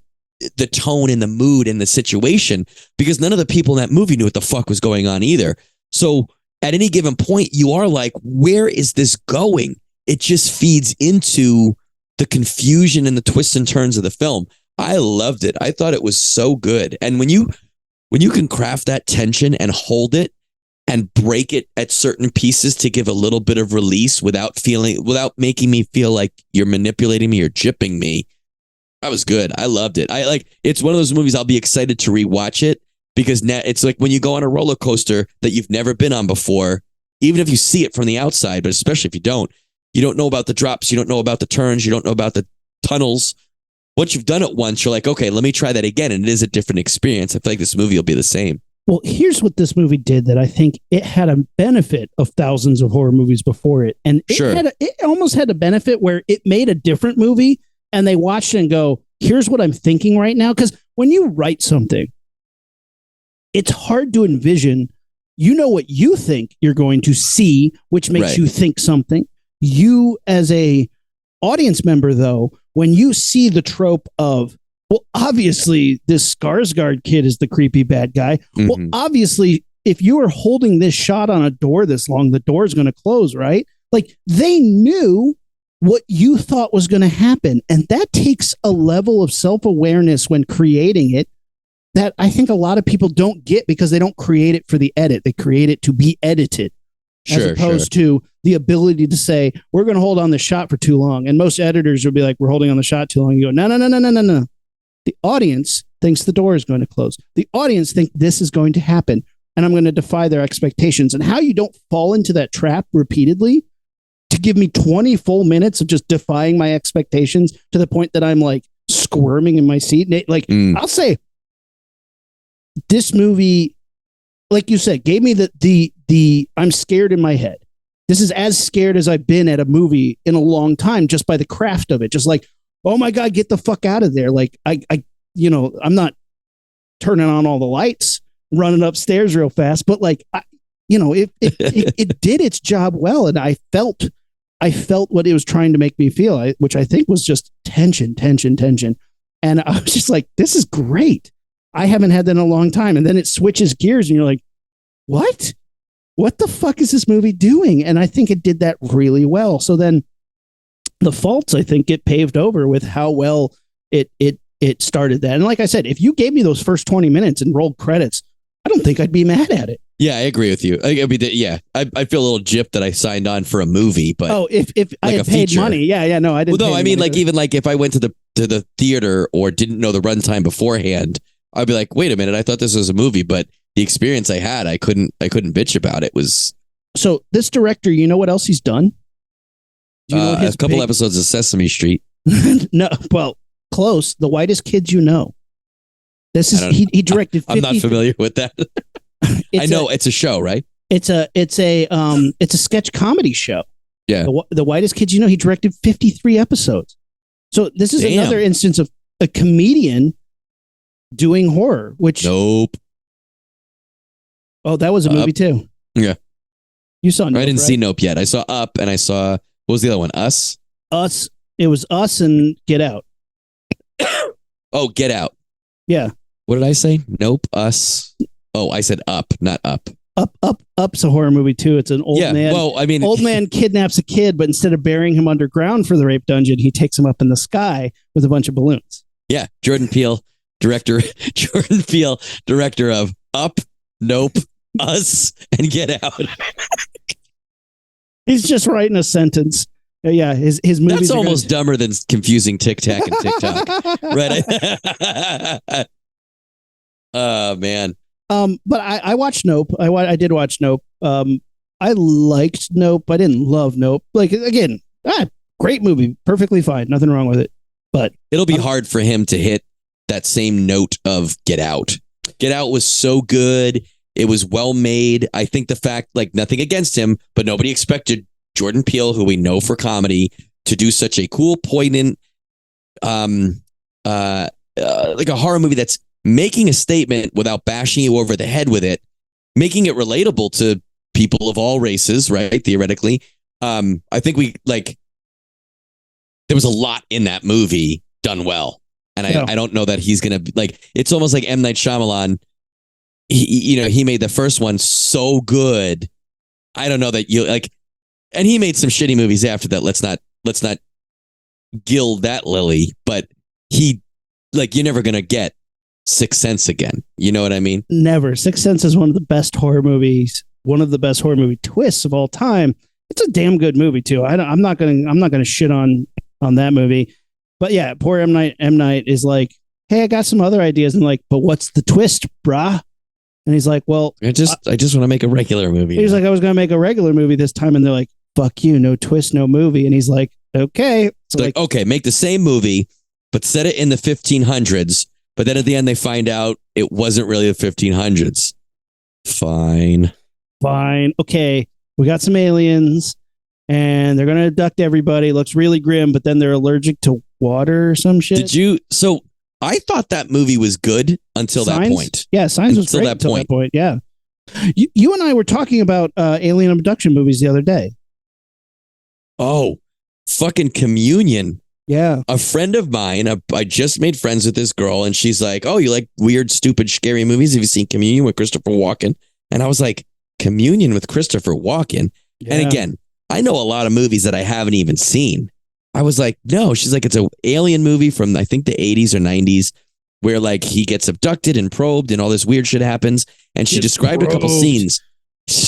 the tone and the mood and the situation, because none of the people in that movie knew what the fuck was going on either. So at any given point, you are like, where is this going? It just feeds into the confusion and the twists and turns of the film. I loved it. I thought it was so good. And when you can craft that tension and hold it and break it at certain pieces to give a little bit of release without making me feel like you're manipulating me or gypping me, that was good. I loved it. It's one of those movies I'll be excited to rewatch it, because now it's like when you go on a roller coaster that you've never been on before, even if you see it from the outside, but especially if you don't know about the drops, you don't know about the turns, you don't know about the tunnels. Once you've done it once, you're like, okay, let me try that again. And it is a different experience. I feel like this movie will be the same. Well, here's what this movie did that I think it had a benefit of thousands of horror movies before it. And it almost had a benefit where it made a different movie and they watched it and go, here's what I'm thinking right now. Because when you write something, it's hard to envision, you know what you think you're going to see, which makes you think something. You as a audience member, though, when you see the trope of, well, obviously this Skarsgård kid is the creepy bad guy. Mm-hmm. Well, obviously, if you are holding this shot on a door this long, the door is going to close, right? Like they knew what you thought was going to happen. And that takes a level of self-awareness when creating it that I think a lot of people don't get because they don't create it for the edit. They create it to be edited. as opposed to the ability to say, we're going to hold on the shot for too long. And most editors would be like, we're holding on the shot too long. You go, no, no, no, no, no, no, no. The audience thinks the door is going to close. The audience think this is going to happen, and I'm going to defy their expectations. And how you don't fall into that trap repeatedly to give me 20 full minutes of just defying my expectations to the point that I'm like squirming in my seat. Like, I'll say this movie, like you said, gave me the I'm scared in my head. This is as scared as I've been at a movie in a long time, just by the craft of it. Just like, oh my God, get the fuck out of there. Like I'm not turning on all the lights, running upstairs real fast, but like, it did its job well. And I felt what it was trying to make me feel, which I think was just tension. And I was just like, this is great. I haven't had that in a long time. And then it switches gears and you're like, what the fuck is this movie doing? And I think it did that really well. So then the faults, I think, get paved over with how well it started that. And like I said, if you gave me those first 20 minutes and rolled credits, I don't think I'd be mad at it. Yeah, I agree with you. I feel a little gypped that I signed on for a movie, but if I had paid money, no, I didn't. Well, no, I mean, like even like if I went to the theater or didn't know the runtime beforehand, I'd be like, wait a minute, I thought this was a movie, but the experience I had, I couldn't bitch about it. Was so this director, you know what else he's done? Do you know a couple episodes of Sesame Street? No, well, close. The Whitest Kids You Know. This is he directed. I'm not familiar with that. I know it's a show, right? It's a sketch comedy show. Yeah. The Whitest Kids You Know. He directed 53 episodes. So this is another instance of a comedian doing horror. Which Nope. Oh, that was a movie too. Yeah. You saw Nope, I didn't see Nope yet. I saw Up and I saw, what was the other one? Us? Us. It was Us and Get Out. Oh, Get Out. Yeah. What did I say? Nope. Us. Oh, I said Up, not Up. Up's a horror movie too. It's an old man. Well, I mean, old man kidnaps a kid, but instead of burying him underground for the rape dungeon, he takes him up in the sky with a bunch of balloons. Yeah. Jordan Peele, director of Up, Nope, Us, and Get Out. He's just writing a sentence. Yeah, his movies. That's almost dumber than confusing Tic Tac and TikTok, right? Oh man. But I watched Nope. I did watch Nope. I liked Nope. I didn't love Nope. Like again, great movie, perfectly fine, nothing wrong with it. But it'll be hard for him to hit that same note of Get Out. Get Out was so good. It was well made. I think the fact, like nothing against him, but nobody expected Jordan Peele, who we know for comedy, to do such a cool, poignant, like a horror movie that's making a statement without bashing you over the head with it, making it relatable to people of all races, right? Theoretically. I think there was a lot in that movie done well. And I don't know that he's going to like, it's almost like M. Night Shyamalan. He made the first one so good. I don't know that you like, and he made some shitty movies after that. Let's not gild that lily, but you're never going to get Sixth Sense again. You know what I mean? Never. Sixth Sense is one of the best horror movies, one of the best horror movie twists of all time. It's a damn good movie too. I'm not gonna shit on that movie. But yeah, poor M. Night is like, hey, I got some other ideas, and like, but what's the twist, brah? And he's like, well, I just want to make a regular movie. He's like, I was gonna make a regular movie this time, and they're like, fuck you, no twist, no movie. And he's like, okay, so like, okay, make the same movie, but set it in the 1500s. But then at the end, they find out it wasn't really the 1500s. Fine. Okay, we got some aliens, and they're gonna abduct everybody. It looks really grim, but then they're allergic to water or some shit. So I thought that movie was good until that point. Yeah, Signs was great until that point. Yeah. You and I were talking about alien abduction movies the other day. Oh, fucking Communion. Yeah. A friend of mine, I just made friends with this girl, and she's like, oh, you like weird, stupid, scary movies? Have you seen Communion with Christopher Walken? And I was like, Communion with Christopher Walken? Yeah. And again, I know a lot of movies that I haven't even seen. I was like, no. She's like, it's an alien movie from, I think, the 80s or 90s, where like he gets abducted and probed and all this weird shit happens. And she described a couple scenes.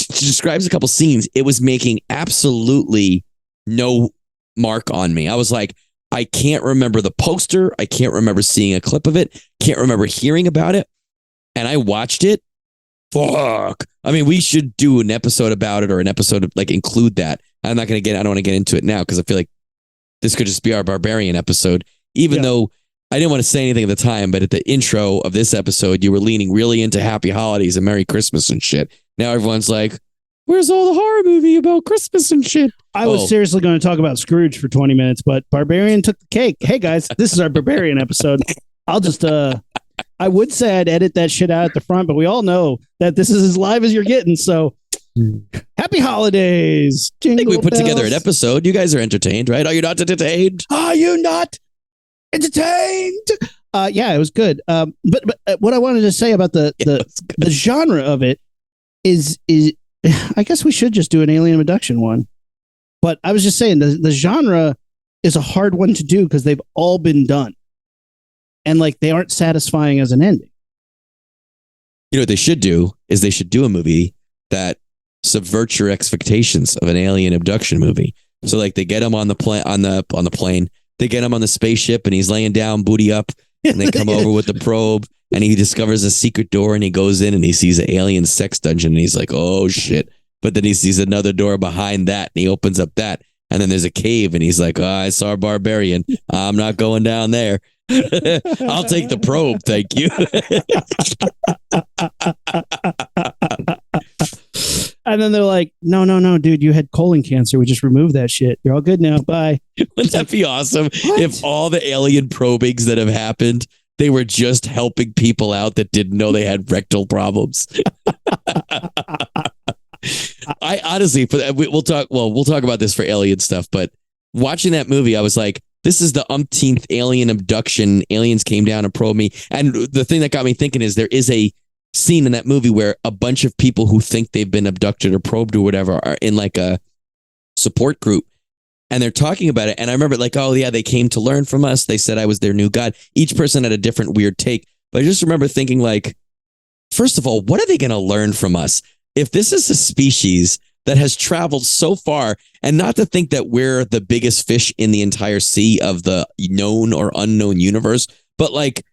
describes a couple scenes. It was making absolutely no mark on me. I was like, I can't remember the poster. I can't remember seeing a clip of it. Can't remember hearing about it. And I watched it. Fuck. I mean, we should do an episode about it, or an episode of, like, include that. I don't want to get into it now because I feel like this could just be our Barbarian episode, even though I didn't want to say anything at the time, but at the intro of this episode, you were leaning really into Happy Holidays and Merry Christmas and shit. Now everyone's like, where's all the horror movie about Christmas and shit? I was seriously going to talk about Scrooge for 20 minutes, but Barbarian took the cake. Hey guys, this is our Barbarian episode. I'll just, I would say I'd edit that shit out at the front, but we all know that this is as live as you're getting. So happy holidays. I think we put together an episode. You guys are entertained, right? Are you not entertained? Are you not entertained? Yeah, it was good. But what I wanted to say about the genre of it is I guess we should just do an alien abduction one. But I was just saying the genre is a hard one to do because they've all been done. And like they aren't satisfying as an ending. You know what they should do is they should do a movie that subverts your expectations of an alien abduction movie. So like they get him on the plane, they get him on the spaceship and he's laying down booty up, and they come over with the probe and he discovers a secret door and he goes in and he sees an alien sex dungeon and he's like, oh shit. But then he sees another door behind that and he opens up that, and then there's a cave and he's like, oh, I saw a Barbarian. I'm not going down there. I'll take the probe, thank you. And then they're like, no, dude, you had colon cancer. We just removed that shit. You're all good now. Bye. Wouldn't that be awesome? What? If all the alien probings that have happened, they were just helping people out that didn't know they had rectal problems. I honestly, we'll talk about this for alien stuff, but watching that movie, I was like, this is the umpteenth alien abduction. Aliens came down and probed me. And the thing that got me thinking is there is a scene in that movie where a bunch of people who think they've been abducted or probed or whatever are in like a support group, and they're talking about it. And I remember like, oh yeah, they came to learn from us. They said I was their new god. Each person had a different weird take. But I just remember thinking like, first of all, what are they going to learn from us? If this is a species that has traveled so far, and not to think that we're the biggest fish in the entire sea of the known or unknown universe, but like,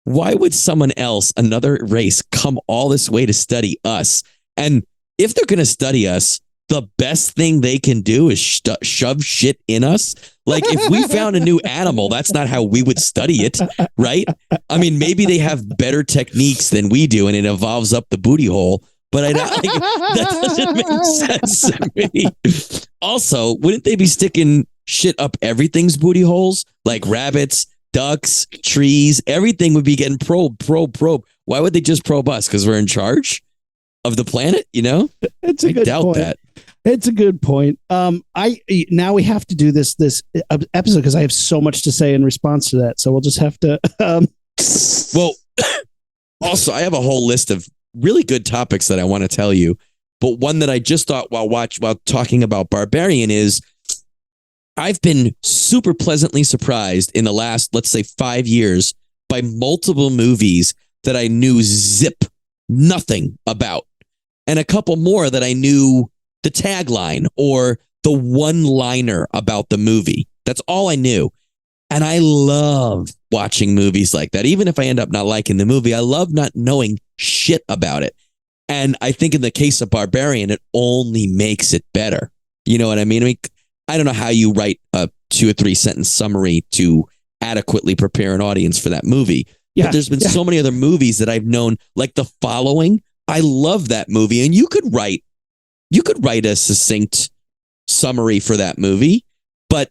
why would someone else, another race, come all this way to study us? And if they're going to study us, the best thing they can do is shove shit in us. Like if we found a new animal, that's not how we would study it, right? I mean, maybe they have better techniques than we do and it evolves up the booty hole. But that doesn't make sense to me. Also, wouldn't they be sticking shit up everything's booty holes? Like rabbits, ducks, trees, everything would be getting probe. Why would they just probe us? Because we're in charge of the planet, you know? I doubt point. That. It's a good point. Now we have to do this episode because I have so much to say in response to that. So we'll just have to. Well, also, I have a whole list of really good topics that I want to tell you, but one that I just thought while talking about Barbarian is I've been super pleasantly surprised in the last, let's say 5 years by multiple movies that I knew zip nothing about, and a couple more that I knew the tagline or the one-liner about the movie. That's all I knew. And I love watching movies like that. Even if I end up not liking the movie, I love not knowing shit about it. And I think in the case of Barbarian, it only makes it better. You know what I mean? I don't know how you write a 2 or 3 sentence summary to adequately prepare an audience for that movie. Yeah, but there's been so many other movies that I've known, like The Following. I love that movie. And you could write a succinct summary for that movie, but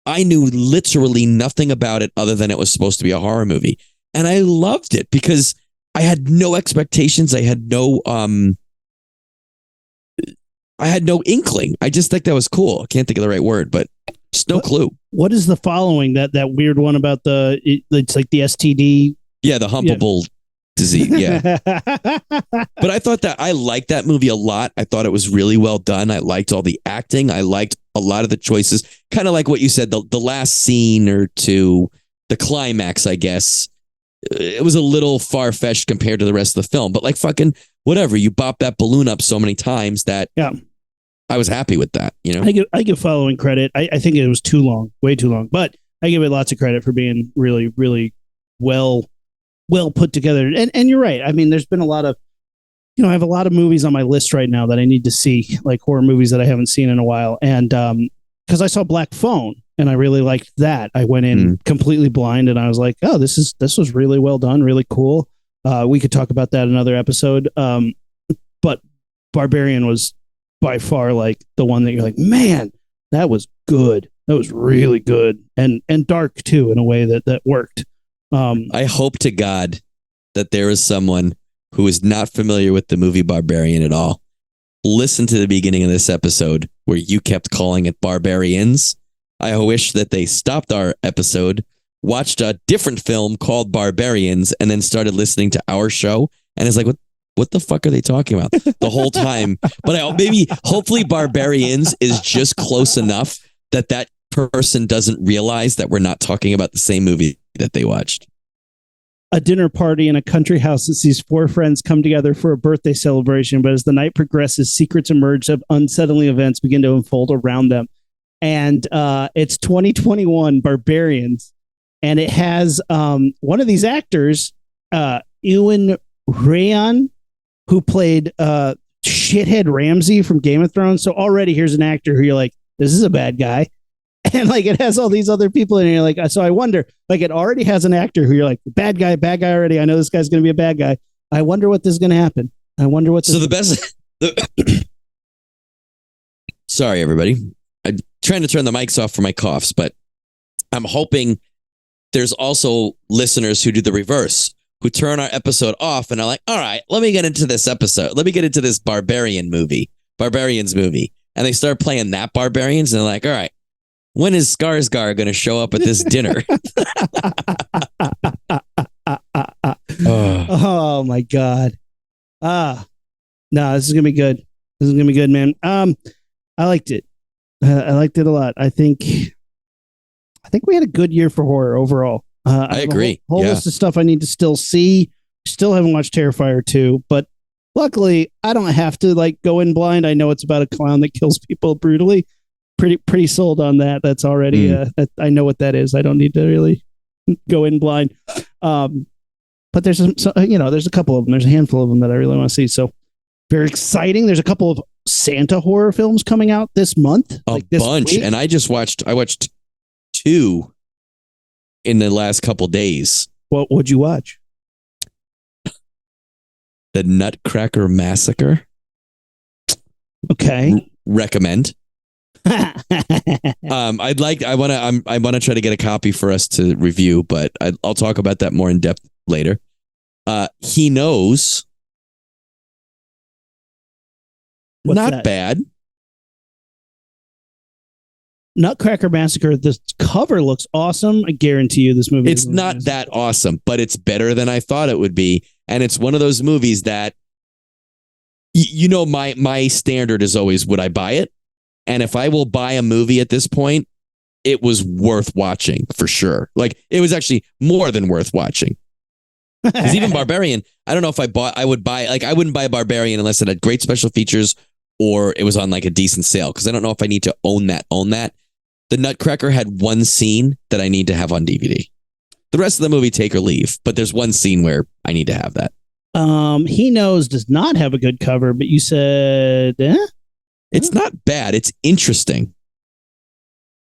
I knew literally nothing about it other than it was supposed to be a horror movie. And I loved it because I had no expectations. I had no inkling. I just think that was cool. I can't think of the right word, but just no clue. What is The Following? That weird one about it's like the STD. Yeah, the humpable disease. Yeah. But I thought that I liked that movie a lot. I thought it was really well done. I liked all the acting. I liked a lot of the choices. Kind of like what you said, the last scene or two, the climax, I guess. It was a little far-fetched compared to the rest of the film. But like fucking whatever, you bop that balloon up so many times that I was happy with that. You know, I give following credit. I think it was too long, way too long, but I give it lots of credit for being really, really well put together. And you're right. I mean, there's been a lot of, I have a lot of movies on my list right now that I need to see, like horror movies that I haven't seen in a while. And because I saw Black Phone and I really liked that, I went in completely blind and I was like, oh, this was really well done, really cool. We could talk about that another episode. But Barbarian was by far like the one that you're like, man, that was good. That was really good and dark too in a way that worked. I hope to God that there is someone who is not familiar with the movie Barbarian at all. Listen to the beginning of this episode where you kept calling it Barbarians. I wish that they stopped our episode, watched a different film called Barbarians, and then started listening to our show. And it's like, what the fuck are they talking about the whole time? But hopefully Barbarians is just close enough that person doesn't realize that we're not talking about the same movie that they watched. A dinner party in a country house that sees four friends come together for a birthday celebration. But as the night progresses, secrets emerge of unsettling events begin to unfold around them. And it's 2021 Barbarians. And it has one of these actors, Ewan Rayan, who played shithead Ramsay from Game of Thrones. So already here's an actor who you're like, this is a bad guy. And like it has all these other people in it. You're like, so I wonder, like it already has an actor who you're like, bad guy already. I know this guy's going to be a bad guy. I wonder what this is going to happen. I wonder what. So the best. Sorry, everybody. I'm trying to turn the mics off for my coughs, but I'm hoping there's also listeners who do the reverse, who turn our episode off and are like, all right, let me get into this episode. Let me get into this Barbarians movie. And they start playing that Barbarians and they're like, all right, when is Skarsgård going to show up at this dinner? Oh my God. No, this is going to be good. This is going to be good, man. I liked it. I liked it a lot. I think we had a good year for horror overall. I agree. Whole list of stuff I need to still see. Still haven't watched Terrifier 2, but luckily I don't have to like go in blind. I know it's about a clown that kills people brutally. Pretty sold on that. That's already I know what that is. I don't need to really go in blind. But there's there's a couple of them. There's a handful of them that I really want to see. So very exciting. There's a couple of Santa horror films coming out this month. A bunch. Week. And I watched 2 in the last couple days. What would you watch? The Nutcracker Massacre. Okay. Recommend. I want to try to get a copy for us to review, but I'll talk about that more in depth later. He Knows. What's not that? Bad. Nutcracker Massacre. The cover looks awesome. I guarantee you this movie. It's not that awesome, but it's better than I thought it would be. And it's one of those movies that, my standard is always, would I buy it? And if I will buy a movie at this point, it was worth watching for sure. Like it was actually more than worth watching. Because even Barbarian, I don't know if I wouldn't buy Barbarian unless it had great special features or it was on like a decent sale. Because I don't know if I need to own that. The Nutcracker had one scene that I need to have on DVD. The rest of the movie, take or leave. But there's one scene where I need to have that. He Knows does not have a good cover, but you said, It's not bad. It's interesting.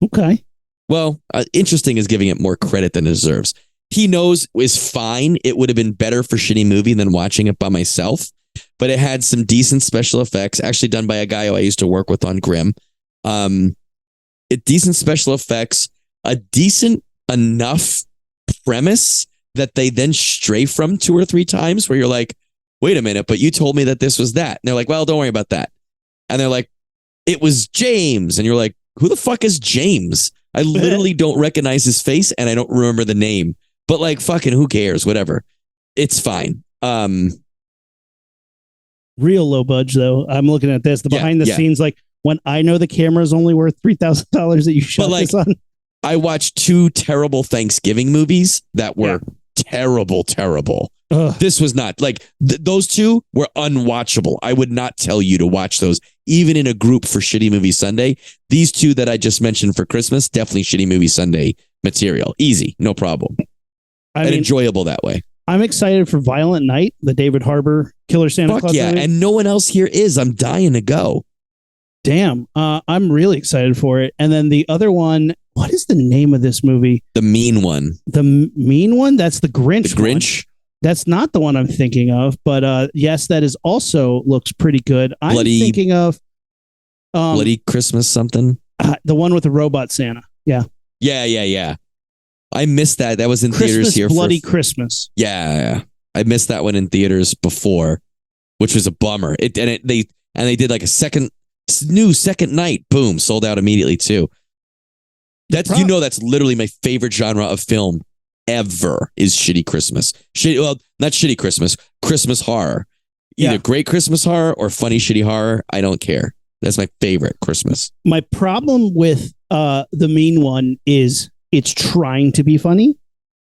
Okay. Well, interesting is giving it more credit than it deserves. He Knows is fine. It would have been better for shitty movie than watching it by myself. But it had some decent special effects, actually done by a guy who I used to work with on Grimm. Decent special effects, a decent enough premise that they then stray from 2 or 3 times where you're like, wait a minute, but you told me that this was that. And they're like, well, don't worry about that. And they're like, it was James. And you're like, who the fuck is James? I literally don't recognize his face and I don't remember the name. But like, fucking who cares? Whatever. It's fine. Real low budge, though. I'm looking at this. The behind the scenes, like when I know the camera is only worth $3,000 that you shot this on. I watched 2 terrible Thanksgiving movies that were terrible, terrible. Ugh. This was not like those two were unwatchable. I would not tell you to watch those, even in a group for Shitty Movie Sunday. These two that I just mentioned for Christmas, definitely Shitty Movie Sunday material. Easy, no problem. And enjoyable that way. I'm excited for Violent Night, the David Harbour Killer Santa Claus movie. And no one else here is. I'm dying to go. Damn, I'm really excited for it. And then the other one, what is the name of this movie? The Mean One. The Mean One? That's the Grinch. The Grinch? One. That's not the one I'm thinking of, but yes, that is also looks pretty good. I'm thinking of Bloody Christmas something. The one with the robot Santa. Yeah. Yeah. I missed that. That was in Christmas, theaters here. Bloody Christmas. Yeah. I missed that one in theaters before, which was a bummer. They did like a new second night. Boom, sold out immediately too. That's literally my favorite genre of film ever is shitty Christmas. Not shitty Christmas. Christmas horror. Either great Christmas horror or funny shitty horror. I don't care. That's my favorite Christmas. My problem with the Mean One is it's trying to be funny.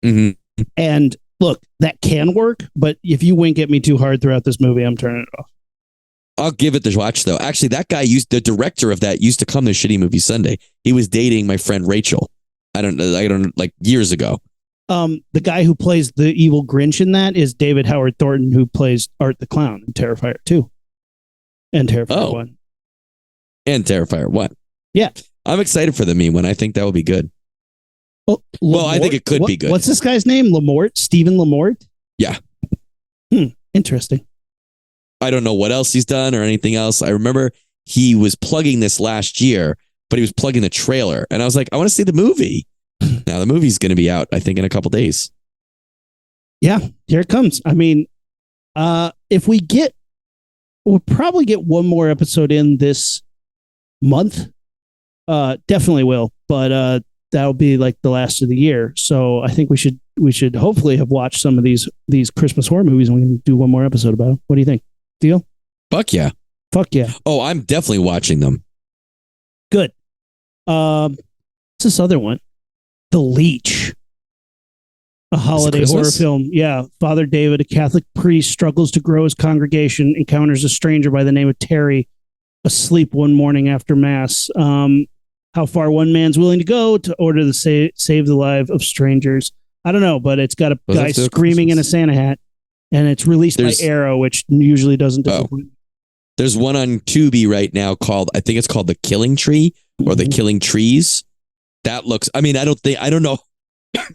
Mm-hmm. And look, that can work, but if you wink at me too hard throughout this movie, I'm turning it off. I'll give it the watch though. Actually, that guy the director of that used to come to Shitty Movie Sunday. He was dating my friend Rachel. I don't know, like years ago. The guy who plays the evil Grinch in that is David Howard Thornton, who plays Art the Clown in Terrifier 2 and Terrifier 1. And Terrifier 1. Yeah. I'm excited for the Mean One. I think that will be good. Oh, well, I think it could be good. What's this guy's name? Lamort? Stephen Lamort? Yeah. Interesting. I don't know what else he's done or anything else. I remember he was plugging this last year, but he was plugging the trailer. And I was like, I want to see the movie. Now the movie's going to be out, I think, in a couple days. Yeah, here it comes. I mean, if we'll probably get one more episode in this month. Definitely will, but that'll be like the last of the year. So I think we should hopefully have watched some of these Christmas horror movies, and we can do one more episode about them. What do you think? Deal? Fuck yeah. Oh, I'm definitely watching them. Good. What's this other one? The Leech. A holiday horror film. Yeah. Father David, a Catholic priest, struggles to grow his congregation, encounters a stranger by the name of Terry, asleep one morning after Mass. How far one man's willing to go to order to save the life of strangers. I don't know, but it's got a guy screaming in a Santa hat, and it's released by Arrow, which usually doesn't disappoint. There's one on Tubi right now called The Killing Tree or The Killing Trees. That looks, I don't know. I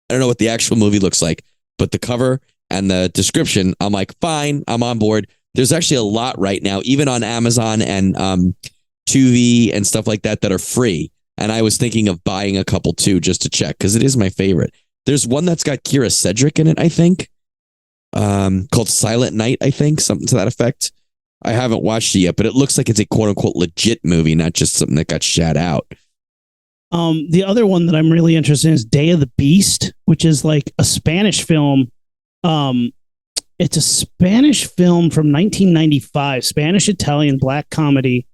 don't know what the actual movie looks like, but the cover and the description, I'm like, fine, I'm on board. There's actually a lot right now, even on Amazon and Tubi and stuff like that are free. And I was thinking of buying a couple too, just to check, because it is my favorite. There's one that's got Kira Cedric in it, I think, called Silent Night, I think, something to that effect. I haven't watched it yet, but it looks like it's a quote unquote legit movie, not just something that got shat out. The other one that I'm really interested in is Day of the Beast, which is like a Spanish film. It's a Spanish film from 1995, Spanish-Italian black comedy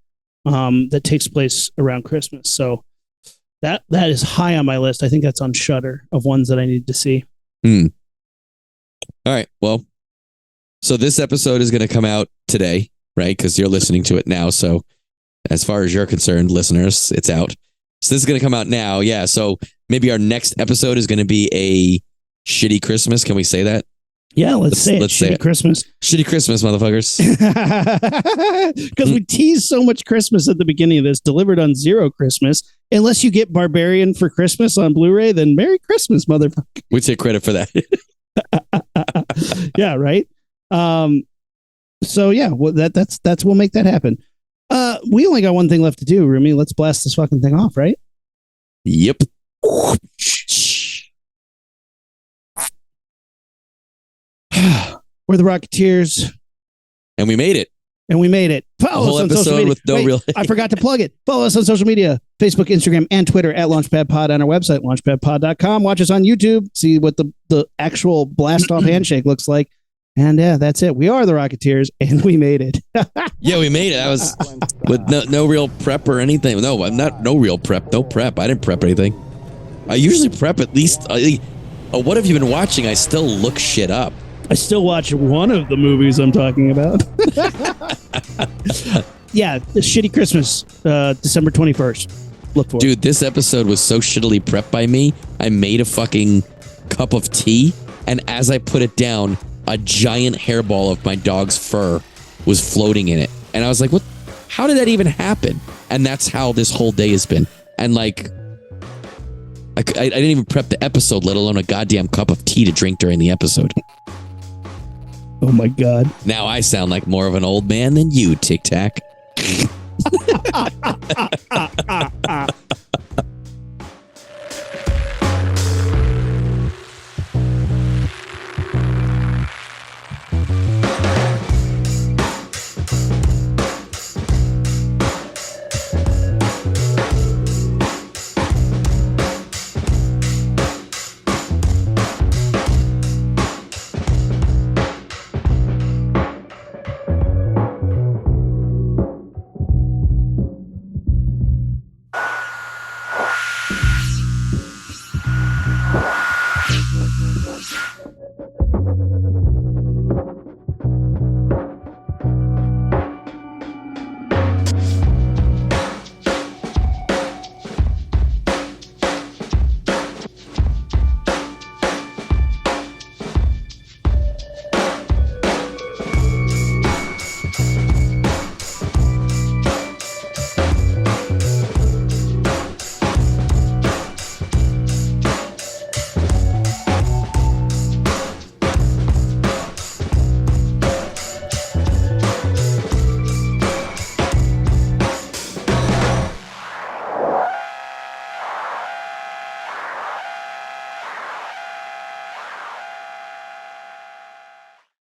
that takes place around Christmas. So that is high on my list. I think that's on Shudder of ones that I need to see. All right. Well, so this episode is going to come out today, right? Because you're listening to it now. So as far as you're concerned, listeners, it's out. So this is going to come out now. Yeah. So maybe our next episode is going to be a shitty Christmas. Can we say that? Yeah, let's say it. Shitty Christmas. Shitty Christmas, motherfuckers. Because we teased so much Christmas at the beginning of this, delivered on zero Christmas. Unless you get Barbarian for Christmas on Blu-ray, then Merry Christmas, motherfucker. We take credit for that. Yeah, right? So yeah, well, that's we'll make that happen. We only got one thing left to do, Rumi. Let's blast this fucking thing off, right? Yep. We're the Rocketeers. And we made it. Follow us on social media. I forgot to plug it. Follow us on social media, Facebook, Instagram, and Twitter at LaunchpadPod, on our website, launchpadpod.com. Watch us on YouTube. See what the actual blast-off handshake looks like. And yeah, that's it. We are the Rocketeers, and we made it. Yeah, we made it. I was with no real prep or anything. No, I'm not. No real prep. No prep. I didn't prep anything. I usually prep at least. what have you been watching? I still look shit up. I still watch one of the movies I'm talking about. Yeah, the Shitty Christmas, December 21st. Look for it. Dude, this episode was so shittily prepped by me. I made a fucking cup of tea, and as I put it down, a giant hairball of my dog's fur was floating in it. And I was like, what? How did that even happen? And that's how this whole day has been. And like, I didn't even prep the episode, let alone a goddamn cup of tea to drink during the episode. Oh my God. Now I sound like more of an old man than you, Tic Tac.